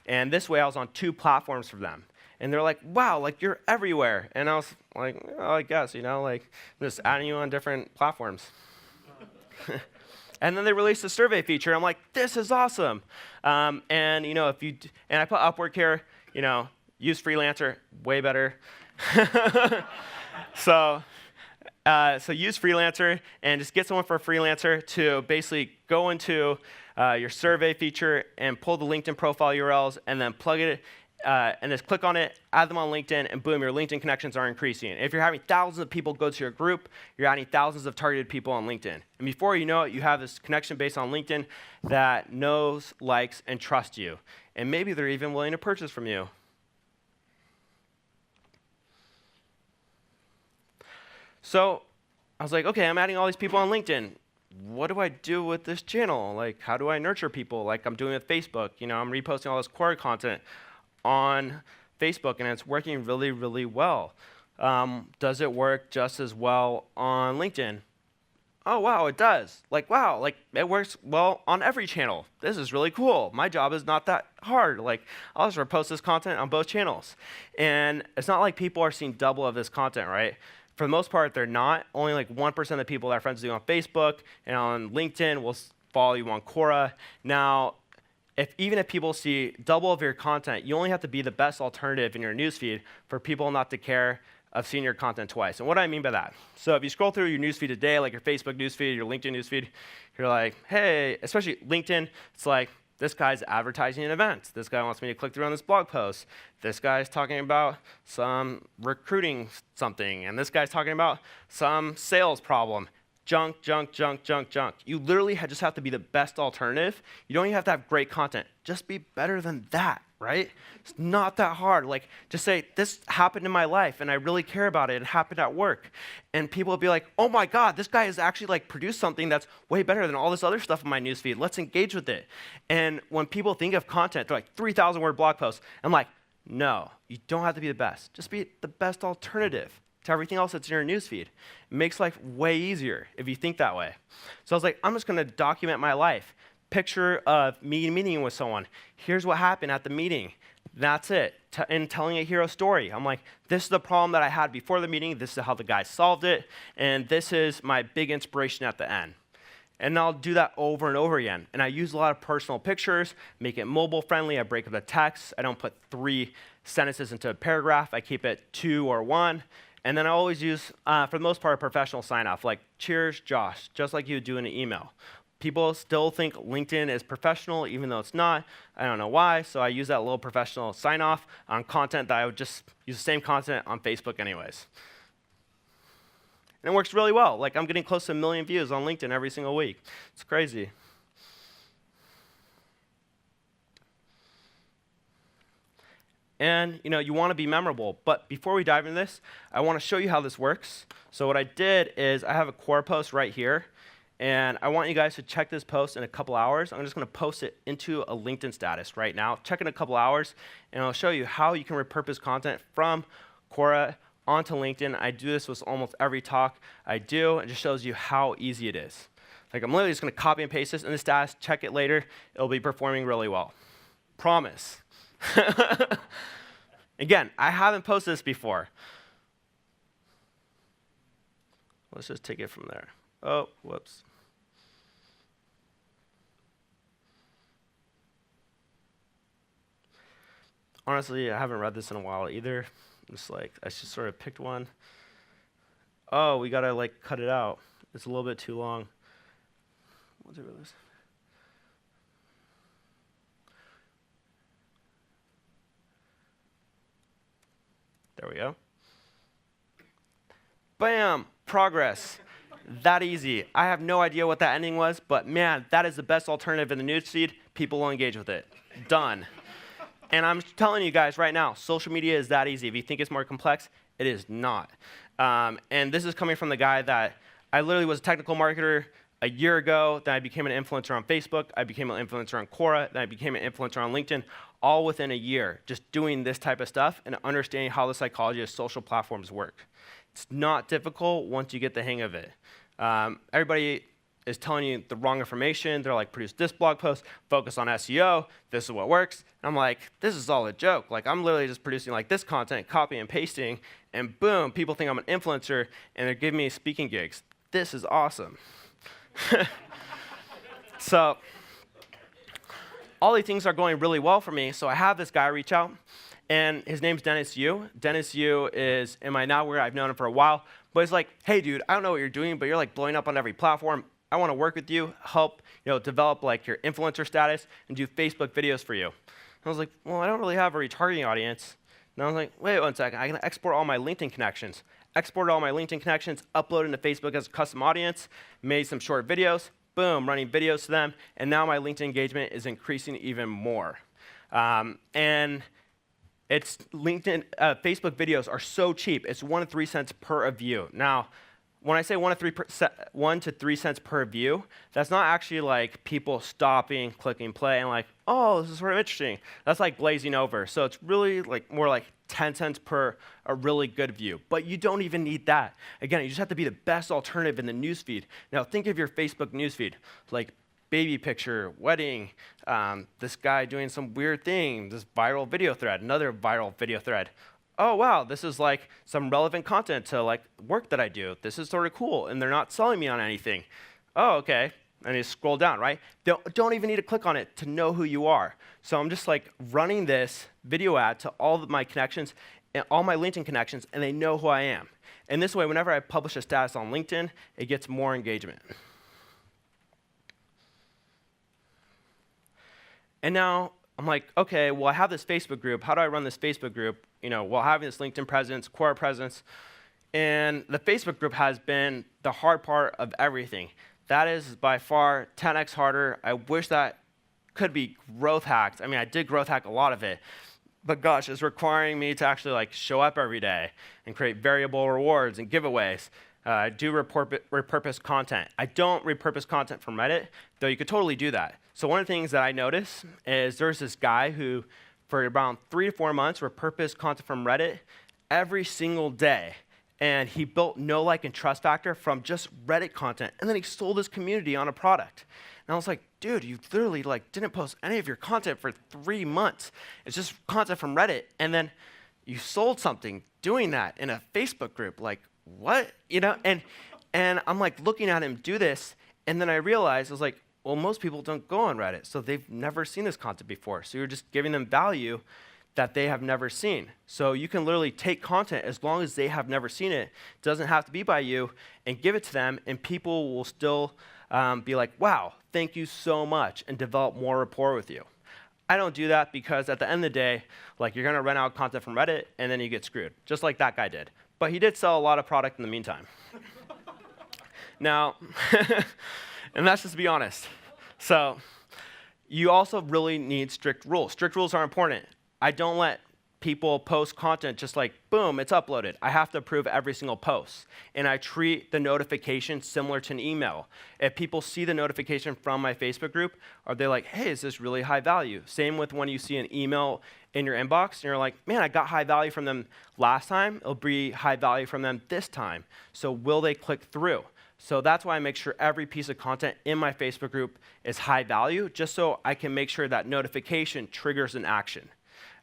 And this way, I was on 2 platforms for them. And they're like, wow, like, you're everywhere. And I was like, oh, I guess, I'm just adding you on different platforms. And then they released the survey feature. I'm like, this is awesome. And I put Upwork here, use Freelancer, way better. So So use Freelancer and just get someone for a freelancer to basically go into your survey feature and pull the LinkedIn profile URLs and then plug it and just click on it, add them on LinkedIn, and boom, your LinkedIn connections are increasing. If you're having thousands of people go to your group, you're adding thousands of targeted people on LinkedIn. And before you know it, you have this connection base on LinkedIn that knows, likes, and trusts you. And maybe they're even willing to purchase from you. So I was like, OK, I'm adding all these people on LinkedIn. What do I do with this channel? Like, how do I nurture people like I'm doing with Facebook? You know, I'm reposting all this core content on Facebook, and it's working really, really well. Does it work just as well on LinkedIn? Oh, wow, it does. Like, wow, like it works well on every channel. This is really cool. My job is not that hard. Like, I'll just repost this content on both channels. And it's not like people are seeing double of this content, right? For the most part, they're not. Only like 1% of the people that are friends with you on Facebook and on LinkedIn will follow you on Quora. Now, even if people see double of your content, you only have to be the best alternative in your newsfeed for people not to care of seeing your content twice. And what do I mean by that? So if you scroll through your newsfeed today, like your Facebook newsfeed, your LinkedIn newsfeed, you're like, hey, especially LinkedIn, it's like, this guy's advertising an event. This guy wants me to click through on this blog post. This guy's talking about some recruiting something. And this guy's talking about some sales problem. Junk, junk, junk, junk, junk. You literally just have to be the best alternative. You don't even have to have great content. Just be better than that, right? It's not that hard. Like, just say, this happened in my life, and I really care about it. It happened at work. And people will be like, oh my God, this guy has actually like produced something that's way better than all this other stuff in my newsfeed. Let's engage with it. And when people think of content, they're like 3,000 word blog posts. I'm like, no, you don't have to be the best. Just be the best alternative to everything else that's in your newsfeed. It makes life way easier if you think that way. So I was like, I'm just going to document my life. Picture of me meeting with someone. Here's what happened at the meeting. That's it. And telling a hero story. I'm like, this is the problem that I had before the meeting. This is how the guy solved it. And this is my big inspiration at the end. And I'll do that over and over again. And I use a lot of personal pictures, make it mobile friendly. I break up the text. I don't put 3 sentences into a paragraph. I keep it 2 or 1. And then I always use, for the most part, a professional sign-off, like, cheers, Josh, just like you would do in an email. People still think LinkedIn is professional, even though it's not. I don't know why, so I use that little professional sign-off on content that I would just use the same content on Facebook anyways. And it works really well. Like, I'm getting close to 1 million views on LinkedIn every single week. It's crazy. And you want to be memorable. But before we dive into this, I want to show you how this works. So what I did is I have a Quora post right here. And I want you guys to check this post in a couple hours. I'm just going to post it into a LinkedIn status right now. Check in a couple hours, and I'll show you how you can repurpose content from Quora onto LinkedIn. I do this with almost every talk I do. It just shows you how easy it is. Like, I'm literally just going to copy and paste this in the status, check it later. It'll be performing really well. Promise. Again, I haven't posted this before. Let's just take it from there. Oh, whoops. Honestly, I haven't read this in a while either. Just like, I just sort of picked one. Oh, we gotta like cut it out. It's a little bit too long. What's it with this? There we go. Bam! Progress. That easy. I have no idea what that ending was, but man, that is the best alternative in the newsfeed. People will engage with it. Done. And I'm telling you guys right now, social media is that easy. If you think it's more complex, it is not. And this is coming from the guy that I literally was a technical marketer a year ago. Then I became an influencer on Facebook. I became an influencer on Quora. Then I became an influencer on LinkedIn, all within a year, just doing this type of stuff and understanding how the psychology of social platforms work. It's not difficult once you get the hang of it. Everybody is telling you the wrong information. They're like, produce this blog post, focus on SEO, this is what works. And I'm like, this is all a joke. Like, I'm literally just producing like this content, copy and pasting, and boom, people think I'm an influencer, and they're giving me speaking gigs. This is awesome. So all these things are going really well for me, so I have this guy reach out, and his name's Dennis Yu. Dennis Yu is in my network. I've known him for a while, but he's like, hey, dude, I don't know what you're doing, but you're like blowing up on every platform. I want to work with you, help develop like your influencer status, and do Facebook videos for you. And I was like, well, I don't really have a retargeting audience. And I was like, wait 1 second, I can export all my LinkedIn connections. Exported all my LinkedIn connections, uploaded into Facebook as a custom audience, made some short videos, boom, running videos to them, and now my LinkedIn engagement is increasing even more. And it's LinkedIn, Facebook videos are so cheap. It's 1 to 3 cents per view. Now, when I say 1 to 3 cents per view, that's not actually like people stopping, clicking play, and like, oh, this is sort of interesting. That's like glazing over. So it's really like more like 10 cents per a really good view. But you don't even need that. Again, you just have to be the best alternative in the newsfeed. Now think of your Facebook newsfeed, like baby picture, wedding, this guy doing some weird thing, this viral video thread, another viral video thread. Oh, wow, this is like some relevant content to like work that I do. This is sort of cool, and they're not selling me on anything. Oh, okay. And you scroll down, right? Don't even need to click on it to know who you are. So I'm just like running this video ad to all of my connections and all my LinkedIn connections, and they know who I am. And this way, whenever I publish a status on LinkedIn, it gets more engagement. And now I'm like, okay, well, I have this Facebook group. How do I run this Facebook group? While having this LinkedIn presence, Quora presence. And the Facebook group has been the hard part of everything. That is by far 10x harder. I wish that could be growth hacked. I mean, I did growth hack a lot of it. But gosh, it's requiring me to actually like show up every day and create variable rewards and giveaways. Do repurpose content. I don't repurpose content from Reddit, though you could totally do that. So one of the things that I noticed is there's this guy who, for around 3 to 4 months, repurposed content from Reddit every single day. And he built no like and trust factor from just Reddit content. And then he sold his community on a product. And I was like, dude, you literally like didn't post any of your content for 3 months. It's just content from Reddit. And then you sold something doing that in a Facebook group. Like, what? And I'm like looking at him do this. And then I realized, I was like, well, most people don't go on Reddit. So they've never seen this content before. So you're just giving them value that they have never seen. So you can literally take content as long as they have never seen it. It doesn't have to be by you, and give it to them, and people will still be like, wow, thank you so much, and develop more rapport with you. I don't do that because at the end of the day, like you're gonna run out content from Reddit, and then you get screwed, just like that guy did. But he did sell a lot of product in the meantime. Now, and that's just to be honest. So you also really need strict rules. Strict rules are important. I don't let people post content just like, boom, it's uploaded. I have to approve every single post. And I treat the notification similar to an email. If people see the notification from my Facebook group, are they like, hey, is this really high value? Same with when you see an email in your inbox, and you're like, man, I got high value from them last time. It'll be high value from them this time. So will they click through? So that's why I make sure every piece of content in my Facebook group is high value, just so I can make sure that notification triggers an action.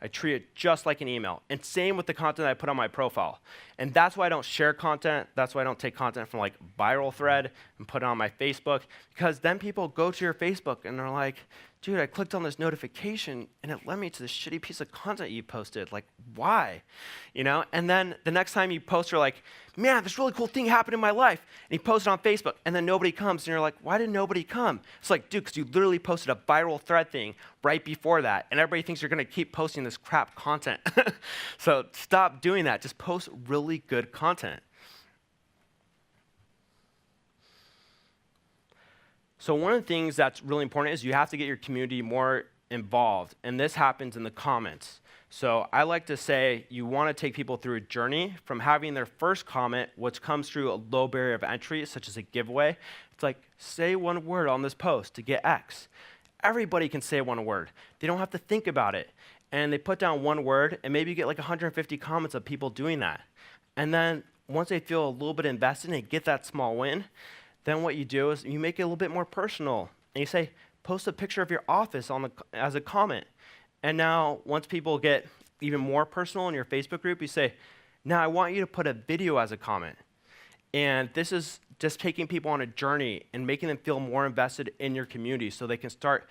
I treat it just like an email. And same with the content I put on my profile. And that's why I don't share content. That's why I don't take content from like viral thread and put it on my Facebook, because then people go to your Facebook and they're like, dude, I clicked on this notification and it led me to this shitty piece of content you posted. Like, why? And then the next time you post, you're like, man, this really cool thing happened in my life. And you post it on Facebook, and then nobody comes. And you're like, why did nobody come? It's like, dude, because you literally posted a viral thread thing right before that. And everybody thinks you're going to keep posting this crap content. So stop doing that. Just post really good content. So one of the things that's really important is you have to get your community more involved. And this happens in the comments. So I like to say you want to take people through a journey from having their first comment, which comes through a low barrier of entry, such as a giveaway. It's like, say one word on this post to get X. Everybody can say one word. They don't have to think about it. And they put down one word, and maybe you get like 150 comments of people doing that. And then once they feel a little bit invested and they get that small win, then what you do is you make it a little bit more personal. And you say, post a picture of your office as a comment. And now, once people get even more personal in your Facebook group, you say, now I want you to put a video as a comment. And this is just taking people on a journey and making them feel more invested in your community so they can start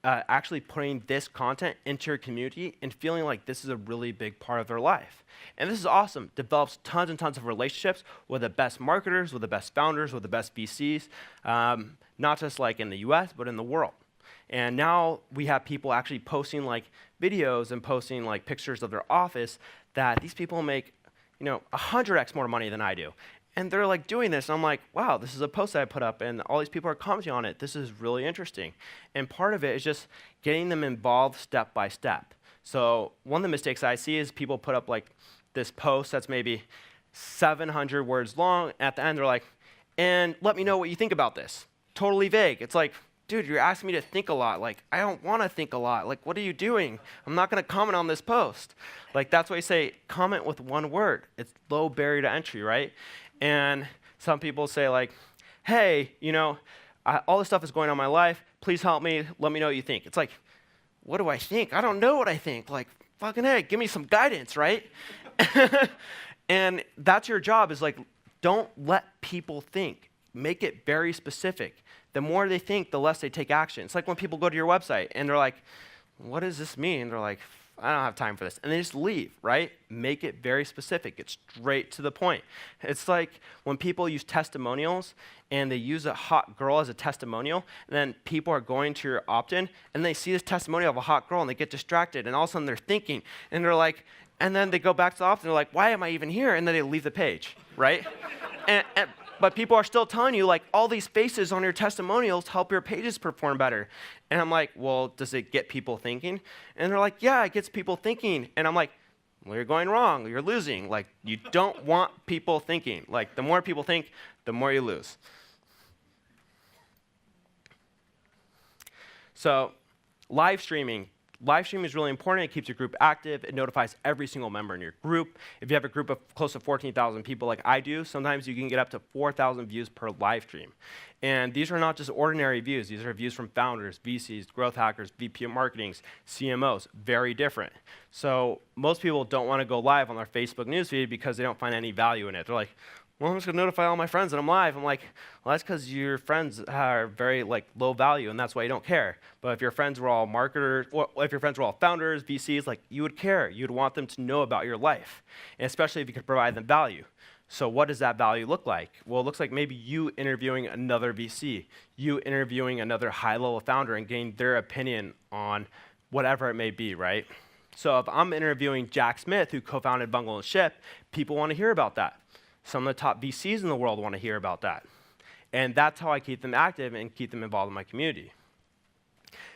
actually putting this content into your community and feeling like this is a really big part of their life. And this is awesome. Develops tons and tons of relationships with the best marketers, with the best founders, with the best VCs, not just like in the US, but in the world. And now we have people actually posting like videos and posting like pictures of their office that these people make, 100x more money than I do. And they're like doing this, and I'm like, wow, this is a post that I put up, and all these people are commenting on it. This is really interesting. And part of it is just getting them involved step by step. So one of the mistakes I see is people put up like this post that's maybe 700 words long. At the end, they're like, and let me know what you think about this. Totally vague. It's like, dude, you're asking me to think a lot. Like, I don't want to think a lot. Like, what are you doing? I'm not going to comment on this post. Like, that's why I say comment with one word. It's low barrier to entry, right? And some people say like, hey, all this stuff is going on in my life. Please help me. Let me know what you think. It's like, what do I think? I don't know what I think. Like, fucking heck, give me some guidance, right? And that's your job is like, don't let people think. Make it very specific. The more they think, the less they take action. It's like when people go to your website and they're like, what does this mean? And they're like, I don't have time for this. And they just leave, right? Make it very specific. Get straight to the point. It's like when people use testimonials and they use a hot girl as a testimonial, and then people are going to your opt-in and they see this testimonial of a hot girl and they get distracted and all of a sudden they're thinking and they're like, and then they go back to the opt-in and they're like, why am I even here? And then they leave the page, right? But people are still telling you, like, all these faces on your testimonials help your pages perform better. And I'm like, well, does it get people thinking? And they're like, yeah, it gets people thinking. And I'm like, well, you're going wrong. You're losing. Like, you don't want people thinking. Like, the more people think, the more you lose. So, live streaming. Live streaming is really important. It keeps your group active. It notifies every single member in your group. If you have a group of close to 14,000 people like I do, sometimes you can get up to 4,000 views per live stream. And these are not just ordinary views. These are views from founders, VCs, growth hackers, VP of marketings, CMOs, very different. So most people don't want to go live on their Facebook newsfeed because they don't find any value in it. They're like, well, I'm just going to notify all my friends that I'm live. I'm like, well, that's because your friends are very low value, and that's why you don't care. But if your friends were all marketers, well, if your friends were all founders, VCs, you would care. You'd want them to know about your life, and especially if you could provide them value. So what does that value look like? Well, it looks like maybe you interviewing another VC, you interviewing another high-level founder and getting their opinion on whatever it may be, right? So if I'm interviewing Jack Smith, who co-founded Bungle and Ship, people want to hear about that. Some of the top VCs in the world want to hear about that. And that's how I keep them active and keep them involved in my community.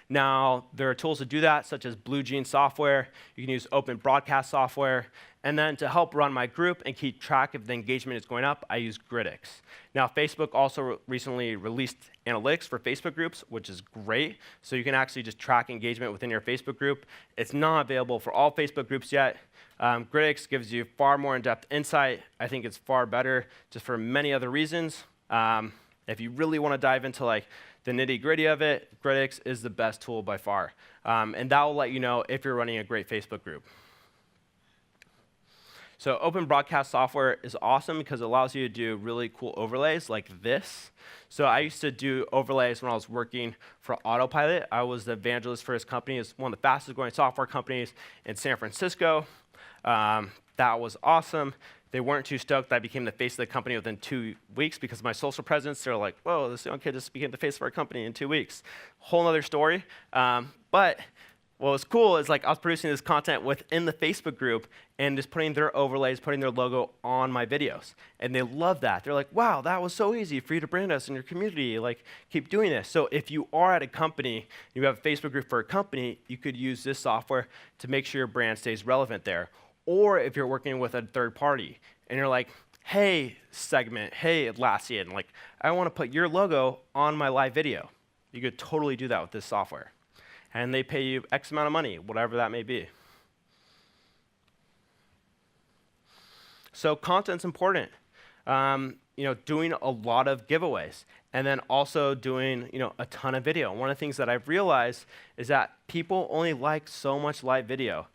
Now, there are tools to do that, such as Blue Jean software. You can use open broadcast software. And then to help run my group and keep track if the engagement is going up, I use Gridix. Now, Facebook also recently released analytics for Facebook groups, which is great. So you can actually just track engagement within your Facebook group. It's not available for all Facebook groups yet. Gridix gives you far more in-depth insight. I think it's far better just for many other reasons. If you really want to dive into the nitty-gritty of it, Gridix is the best tool by far. And that will let you know if you're running a great Facebook group. So open broadcast software is awesome because it allows you to do really cool overlays like this. So I used to do overlays when I was working for Autopilot. I was the evangelist for his company. It's one of the fastest growing software companies in San Francisco. That was awesome. They weren't too stoked that I became the face of the company within 2 weeks because of my social presence. They're like, whoa, this young kid just became the face of our company in 2 weeks. Whole other story. But what was cool is I was producing this content within the Facebook group and just putting their overlays, putting their logo on my videos. And they love that. They're like, wow, that was so easy for you to brand us in your community. Keep doing this. So if you are at a company, you have a Facebook group for a company, you could use this software to make sure your brand stays relevant there. Or if you're working with a third party and you're like, hey, Segment, hey, Atlassian, I want to put your logo on my live video. You could totally do that with this software. And they pay you X amount of money, whatever that may be. So content's important. Doing a lot of giveaways, and then also doing a ton of video. One of the things that I've realized is that people only like so much live video.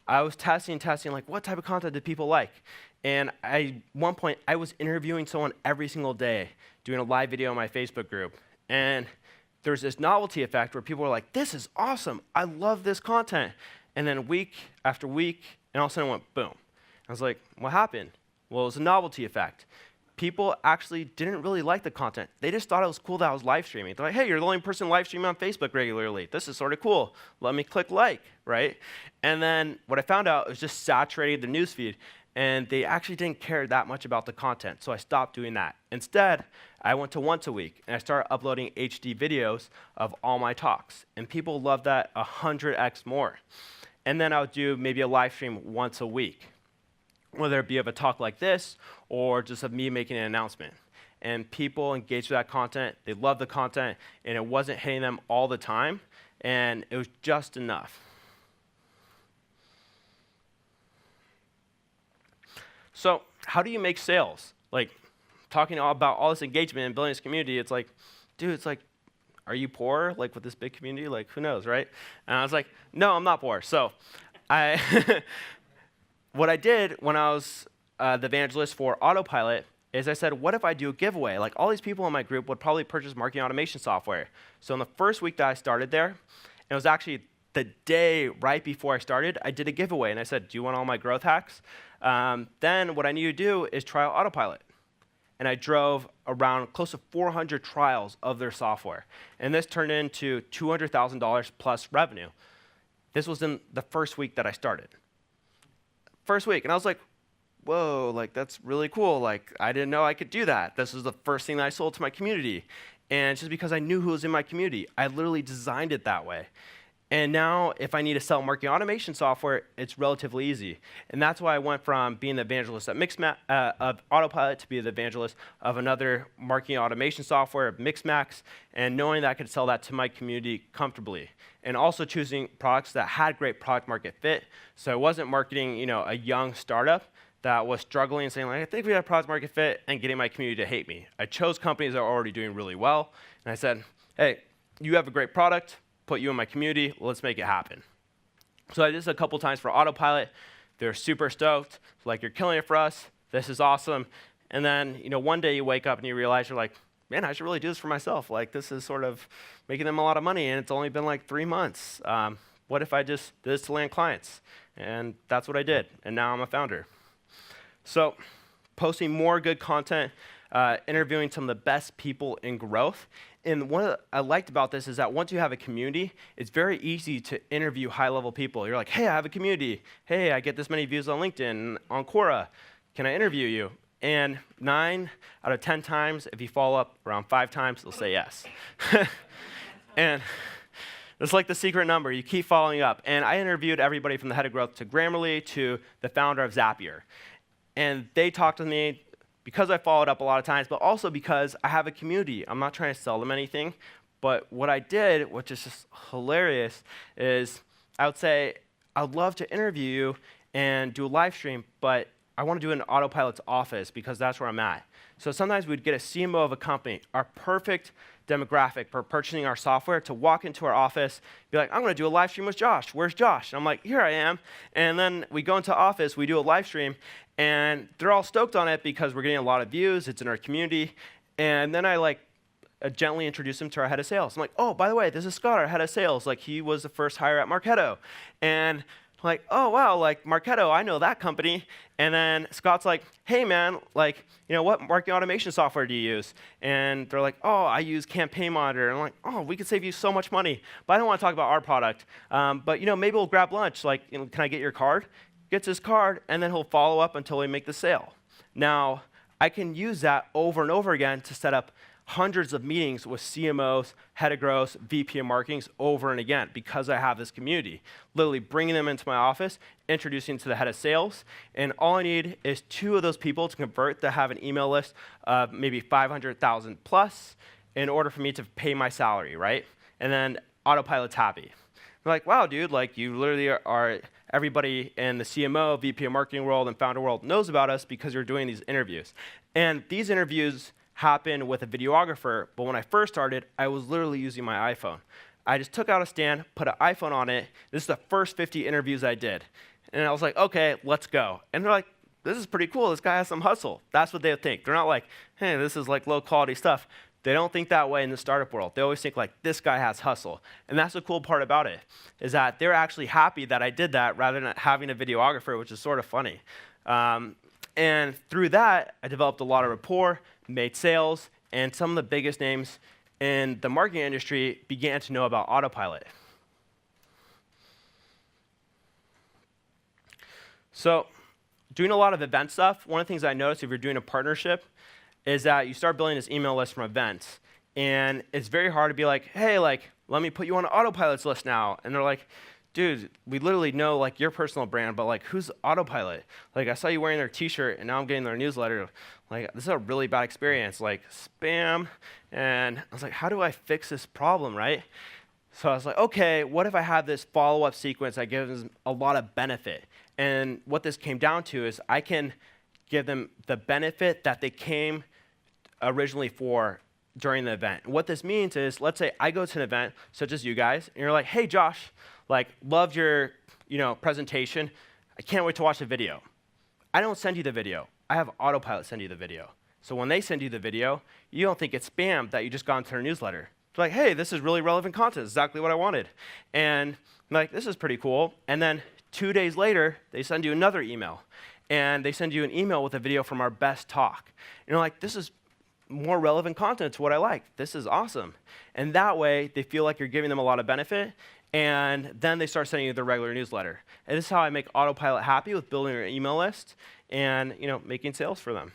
I was testing, what type of content do people like? And at one point, I was interviewing someone every single day, doing a live video on my Facebook group. And there's this novelty effect where people are like, this is awesome. I love this content. And then week after week, and all of a sudden it went boom. I was like, what happened? Well, it was a novelty effect. People actually didn't really like the content. They just thought it was cool that I was live streaming. They're like, hey, you're the only person live streaming on Facebook regularly. This is sort of cool. Let me click like, right? And then what I found out was just saturated the newsfeed, and they actually didn't care that much about the content, so I stopped doing that. Instead, I went to once a week, and I started uploading HD videos of all my talks, and people loved that 100x more. And then I would do maybe a live stream once a week, whether it be of a talk like this or just of me making an announcement. And people engaged with that content, they loved the content, and it wasn't hitting them all the time, and it was just enough. So how do you make sales? Like, talking about all this engagement and building this community, it's like, dude, it's like, are you poor, like, with this big community? Like, who knows, right? And I was like, no, I'm not poor. So what I did when I was the evangelist for Autopilot is I said, what if I do a giveaway? Like, all these people in my group would probably purchase marketing automation software. So in the first week that I started there, it was actually the day right before I started, I did a giveaway. And I said, do you want all my growth hacks? Then what I need to do is try out Autopilot. And I drove around close to 400 trials of their software. And this turned into $200,000 plus revenue. This was in the first week that I started. First week, and I was like, whoa, like, that's really cool. Like, I didn't know I could do that. This was the first thing that I sold to my community. And it's just because I knew who was in my community. I literally designed it that way. And now, if I need to sell marketing automation software, it's relatively easy. And that's why I went from being the evangelist at of Autopilot to be the evangelist of another marketing automation software, Mixmax, and knowing that I could sell that to my community comfortably. And also choosing products that had great product market fit. So I wasn't marketing, a young startup that was struggling and saying, like, I think we have product market fit, and getting my community to hate me. I chose companies that are already doing really well, and I said, hey, you have a great product, put you in my community, let's make it happen. So I did this a couple times for Autopilot. They're super stoked, like, you're killing it for us, this is awesome. And then, one day you wake up and you realize you're like, man, I should really do this for myself. Like, this is sort of making them a lot of money, and it's only been like 3 months. What if I just did this to land clients? And that's what I did, and now I'm a founder. So posting more good content, interviewing some of the best people in growth. And what I liked about this is that once you have a community, it's very easy to interview high-level people. You're like, hey, I have a community. Hey, I get this many views on LinkedIn, on Quora. Can I interview you? And 9 out of 10 times, if you follow up around 5 times, they'll say yes. And it's like the secret number. You keep following up. And I interviewed everybody from the head of growth to Grammarly to the founder of Zapier. And they talked to me because I followed up a lot of times, but also because I have a community. I'm not trying to sell them anything. But what I did, which is just hilarious, is I would say, I'd love to interview you and do a live stream, but I want to do it in Autopilot's office because that's where I'm at. So sometimes we'd get a CMO of a company, our perfect demographic for purchasing our software, to walk into our office, be like, I'm going to do a live stream with Josh. Where's Josh? And I'm like, here I am. And then we go into office, we do a live stream, and they're all stoked on it because we're getting a lot of views. It's in our community. And then I gently introduce them to our head of sales. I'm like, oh, by the way, this is Scott, our head of sales. Like, he was the first hire at Marketo. And like, oh, wow, like, Marketo, I know that company. And then Scott's like, hey, man, like, what marketing automation software do you use? And they're like, oh, I use Campaign Monitor. And I'm like, oh, we could save you so much money. But I don't want to talk about our product. But, maybe we'll grab lunch. Like, can I get your card? Gets his card, and then he'll follow up until we make the sale. Now, I can use that over and over again to set up hundreds of meetings with CMOs, head of growth, VP of marketings over and again because I have this community. Literally bringing them into my office, introducing to the head of sales, and all I need is 2 of those people to convert to have an email list of maybe 500,000 plus in order for me to pay my salary, right? And then Autopilot's happy. They're like, wow, dude, like, you literally are everybody in the CMO, VP of marketing world, and founder world knows about us because you're doing these interviews. And these interviews happen with a videographer, but when I first started, I was literally using my iPhone. I just took out a stand, put an iPhone on it. This is the first 50 interviews I did. And I was like, okay, let's go. And they're like, this is pretty cool. This guy has some hustle. That's what they would think. They're not like, hey, this is like low quality stuff. They don't think that way in the startup world. They always think like, this guy has hustle. And that's the cool part about it, is that they're actually happy that I did that rather than having a videographer, which is sort of funny. And through that, I developed a lot of rapport, made sales, and some of the biggest names in the marketing industry began to know about Autopilot. So doing a lot of event stuff, one of the things I noticed if you're doing a partnership is that you start building this email list from events. And it's very hard to be like, hey, like, let me put you on Autopilot's list now. And they're like, dude, we literally know like your personal brand, but like, who's Autopilot? Like, I saw you wearing their t-shirt and now I'm getting their newsletter. Like, this is a really bad experience, like spam. And I was like, how do I fix this problem, right? So I was like, okay, what if I have this follow-up sequence that gives them a lot of benefit? And what this came down to is I can give them the benefit that they came originally for during the event. And what this means is, let's say I go to an event, such as you guys, and you're like, hey, Josh, like, loved your presentation. I can't wait to watch the video. I don't send you the video. I have Autopilot send you the video. So when they send you the video, you don't think it's spam that you just got into their newsletter. It's like, hey, this is really relevant content, exactly what I wanted. And I'm like, this is pretty cool. And then 2 days later, they send you another email. And they send you an email with a video from our best talk. And you're like, this is more relevant content to what I like. This is awesome. And that way, they feel like you're giving them a lot of benefit. And then they start sending you their regular newsletter. And this is how I make Autopilot happy with building an email list and making sales for them.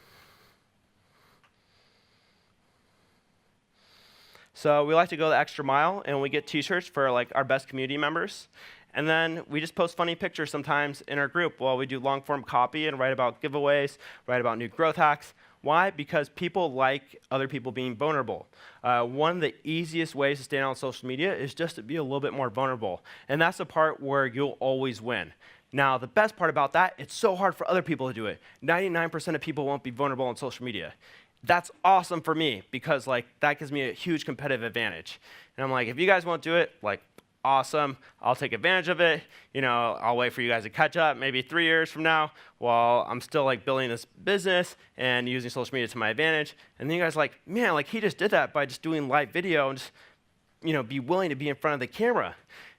So we like to go the extra mile, and we get t-shirts for like our best community members. And then we just post funny pictures sometimes in our group while we do long-form copy and write about giveaways, write about new growth hacks. Why? Because people like other people being vulnerable. One of the easiest ways to stand out on social media is just to be a little bit more vulnerable. And that's the part where you'll always win. Now, the best part about that, it's so hard for other people to do it. 99% of people won't be vulnerable on social media. That's awesome for me because like that gives me a huge competitive advantage. And I'm like, if you guys won't do it, like, awesome, I'll take advantage of it. I'll wait for you guys to catch up maybe 3 years from now while I'm still like building this business and using social media to my advantage. And then you guys are like, man, like he just did that by just doing live video and just, be willing to be in front of the camera.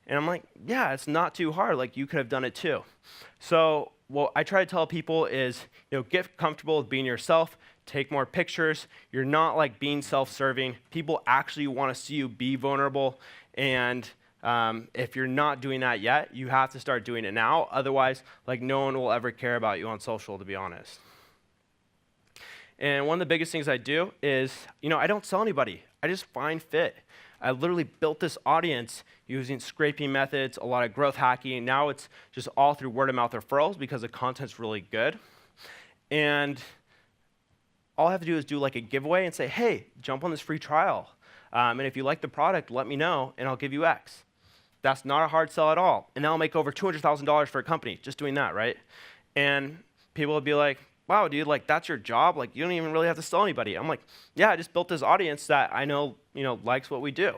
And I'm like, yeah, it's not too hard. Like you could have done it too. So what I try to tell people is, get comfortable with being yourself. Take more pictures. You're not like being self-serving. People actually want to see you be vulnerable. And if you're not doing that yet, you have to start doing it now. Otherwise, like no one will ever care about you on social, to be honest. And one of the biggest things I do is, I don't sell anybody. I just find fit. I literally built this audience using scraping methods, a lot of growth hacking. Now it's just all through word of mouth referrals because the content's really good. And all I have to do is do like a giveaway and say, hey, jump on this free trial. And if you like the product, let me know, and I'll give you X. That's not a hard sell at all. And I'll make over $200,000 for a company just doing that, right? And people will be like, wow, dude, like that's your job? Like you don't even really have to sell anybody. I'm like, yeah, I just built this audience that I know, likes what we do.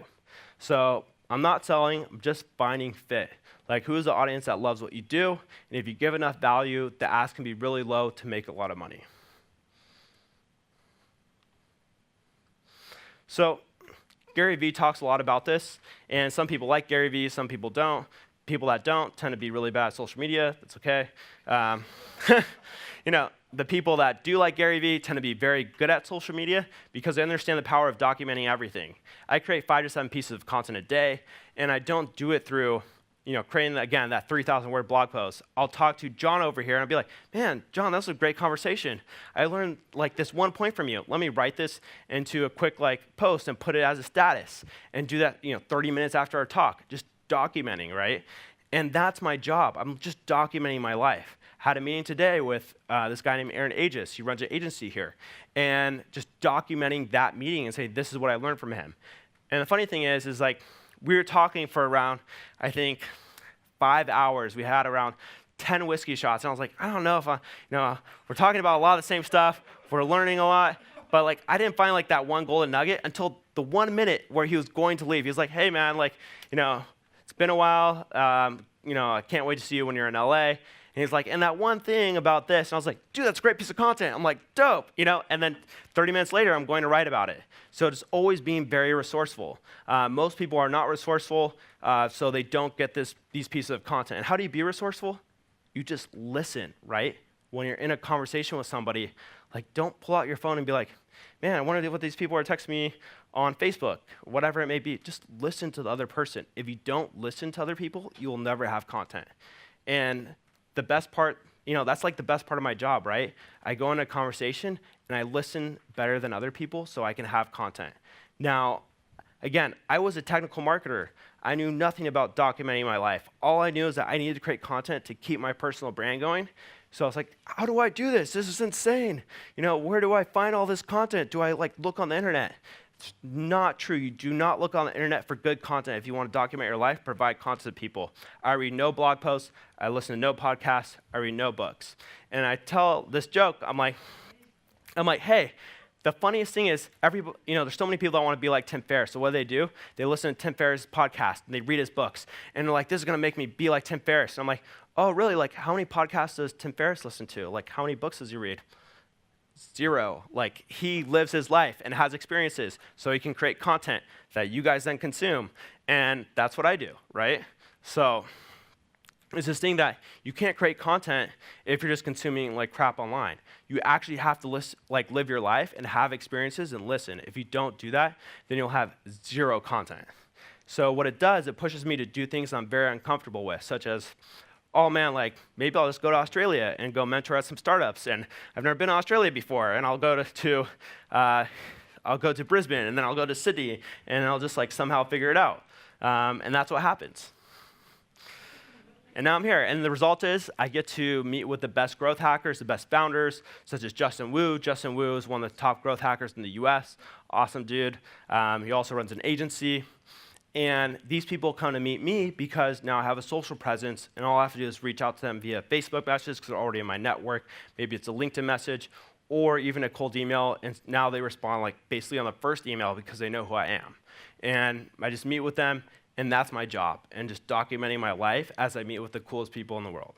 So I'm not selling, I'm just finding fit. Like who's the audience that loves what you do? And if you give enough value, the ask can be really low to make a lot of money. So Gary Vee talks a lot about this, and some people like Gary Vee, some people don't. People that don't tend to be really bad at social media. That's okay. The people that do like Gary Vee tend to be very good at social media because they understand the power of documenting everything. I create 5 to 7 pieces of content a day, and I don't do it through creating, again, that 3,000-word blog post. I'll talk to John over here, and I'll be like, man, John, that was a great conversation. I learned, like, this one point from you. Let me write this into a quick, post and put it as a status and do that, 30 minutes after our talk, just documenting, right? And that's my job. I'm just documenting my life. Had a meeting today with this guy named Aaron Aegis. He runs an agency here. And just documenting that meeting and saying, this is what I learned from him. And the funny thing is we were talking for around, I think, 5 hours. We had around 10 whiskey shots. And I was like, I don't know if we're talking about a lot of the same stuff. We're learning a lot. But I didn't find that one golden nugget until the 1 minute where he was going to leave. He was like, hey man, it's been a while. I can't wait to see you when you're in LA. And And he's like, and that one thing about this. And I was like, dude, that's a great piece of content. I'm like, dope, And then 30 minutes later, I'm going to write about it. So it's always being very resourceful. Most people are not resourceful, so they don't get these pieces of content. And how do you be resourceful? You just listen, right? When you're in a conversation with somebody, like, don't pull out your phone and be like, man, I wonder what these people are texting me on Facebook, whatever it may be. Just listen to the other person. If you don't listen to other people, you will never have content. And the best part, that's like the best part of my job, right? I go into a conversation and I listen better than other people so I can have content. Now, again, I was a technical marketer. I knew nothing about documenting my life. All I knew is that I needed to create content to keep my personal brand going. So I was like, how do I do this? This is insane. Where do I find all this content? Do I look on the internet? It's not true. You do not look on the internet for good content. If you want to document your life, provide content to people. I read no blog posts. I listen to no podcasts. I read no books. And I tell this joke. I'm like, hey, the funniest thing is, there's so many people that want to be like Tim Ferriss. So what do? They listen to Tim Ferriss' podcast, and they read his books. And they're like, this is going to make me be like Tim Ferriss. And I'm like, oh, really? Like, how many podcasts does Tim Ferriss listen to? Like, how many books does he read? 0. Like, he lives his life and has experiences, so he can create content that you guys then consume. And that's what I do, right? So it's this thing that you can't create content if you're just consuming like crap online. You actually have to live your life and have experiences and listen. If you don't do that, then you'll have 0 content. So what it does, it pushes me to do things I'm very uncomfortable with, such as, oh man, maybe I'll just go to Australia and go mentor at some startups. And I've never been to Australia before, and I'll go to Brisbane, and then I'll go to Sydney, and I'll just somehow figure it out. And that's what happens. And now I'm here, and the result is I get to meet with the best growth hackers, the best founders, such as Justin Wu. Justin Wu is one of the top growth hackers in the US. Awesome dude. He also runs an agency. And these people come to meet me because now I have a social presence, and all I have to do is reach out to them via Facebook messages because they're already in my network. Maybe it's a LinkedIn message or even a cold email, and now they respond basically on the first email because they know who I am. And I just meet with them, and that's my job, and just documenting my life as I meet with the coolest people in the world.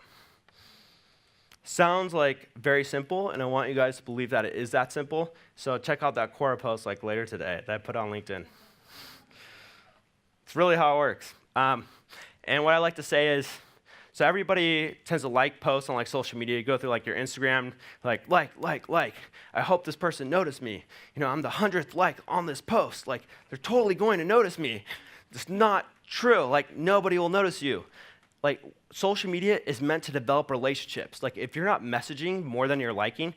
Sounds very simple, and I want you guys to believe that it is that simple. So check out that Quora post later today that I put on LinkedIn. It's really how it works. And what I like to say is, so everybody tends to like posts on social media. You go through your Instagram, like. I hope this person noticed me. I'm the 100th like on this post. They're totally going to notice me. It's not true. Nobody will notice you. Social media is meant to develop relationships. If you're not messaging more than you're liking,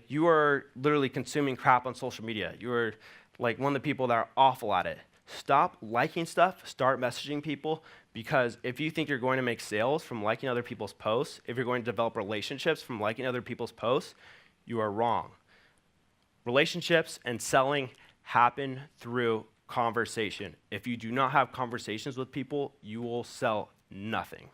you are literally consuming crap on social media. You're one of the people that are awful at it. Stop liking stuff, start messaging people, because if you think you're going to make sales from liking other people's posts, if you're going to develop relationships from liking other people's posts, you are wrong. Relationships and selling happen through conversation. If you do not have conversations with people, you will sell nothing.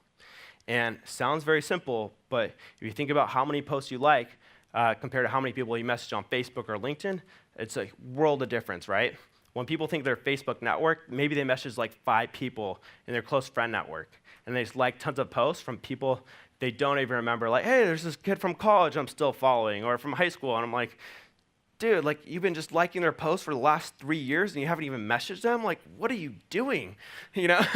And sounds very simple, but if you think about how many posts you like compared to how many people you message on Facebook or LinkedIn, it's a world of difference, right? When people think their Facebook network, maybe they message 5 people in their close friend network, and they just like tons of posts from people they don't even remember, hey, there's this kid from college I'm still following, or from high school, and I'm like, dude, you've been just liking their posts for the last 3 years, and you haven't even messaged them? What are you doing? And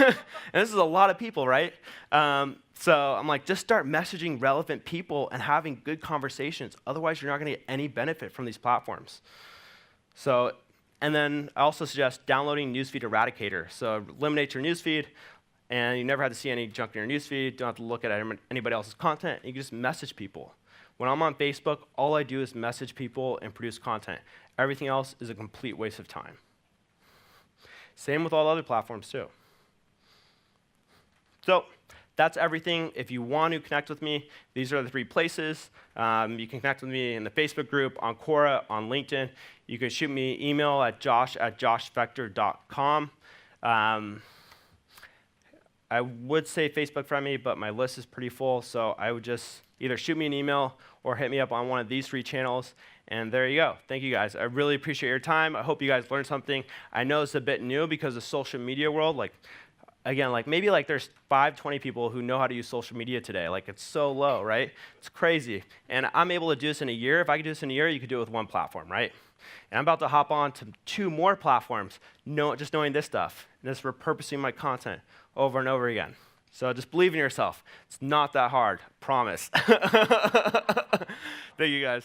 this is a lot of people, right? So I'm just start messaging relevant people and having good conversations. Otherwise, you're not going to get any benefit from these platforms. And then I also suggest downloading Newsfeed Eradicator. So eliminate your newsfeed, and you never have to see any junk in your newsfeed. Don't have to look at anybody else's content. You can just message people. When I'm on Facebook, all I do is message people and produce content. Everything else is a complete waste of time. Same with all other platforms, too. So that's everything. If you want to connect with me, these are the 3 places. You can connect with me in the Facebook group, on Quora, on LinkedIn. You can shoot me an email at josh@joshfechter.com. I would say Facebook friend me, but my list is pretty full, so I would just either shoot me an email or hit me up on one of these 3 channels, and there you go. Thank you, guys. I really appreciate your time. I hope you guys learned something. I know it's a bit new because of social media world. again, like maybe like there's 20 people who know how to use social media today. Like it's so low, right? It's crazy. And I'm able to do this in a year. If I could do this in a year, you could do it with one platform, right? And I'm about to hop on to 2 more platforms, just knowing this stuff, and just repurposing my content over and over again. So just believe in yourself. It's not that hard, promise. Thank you guys.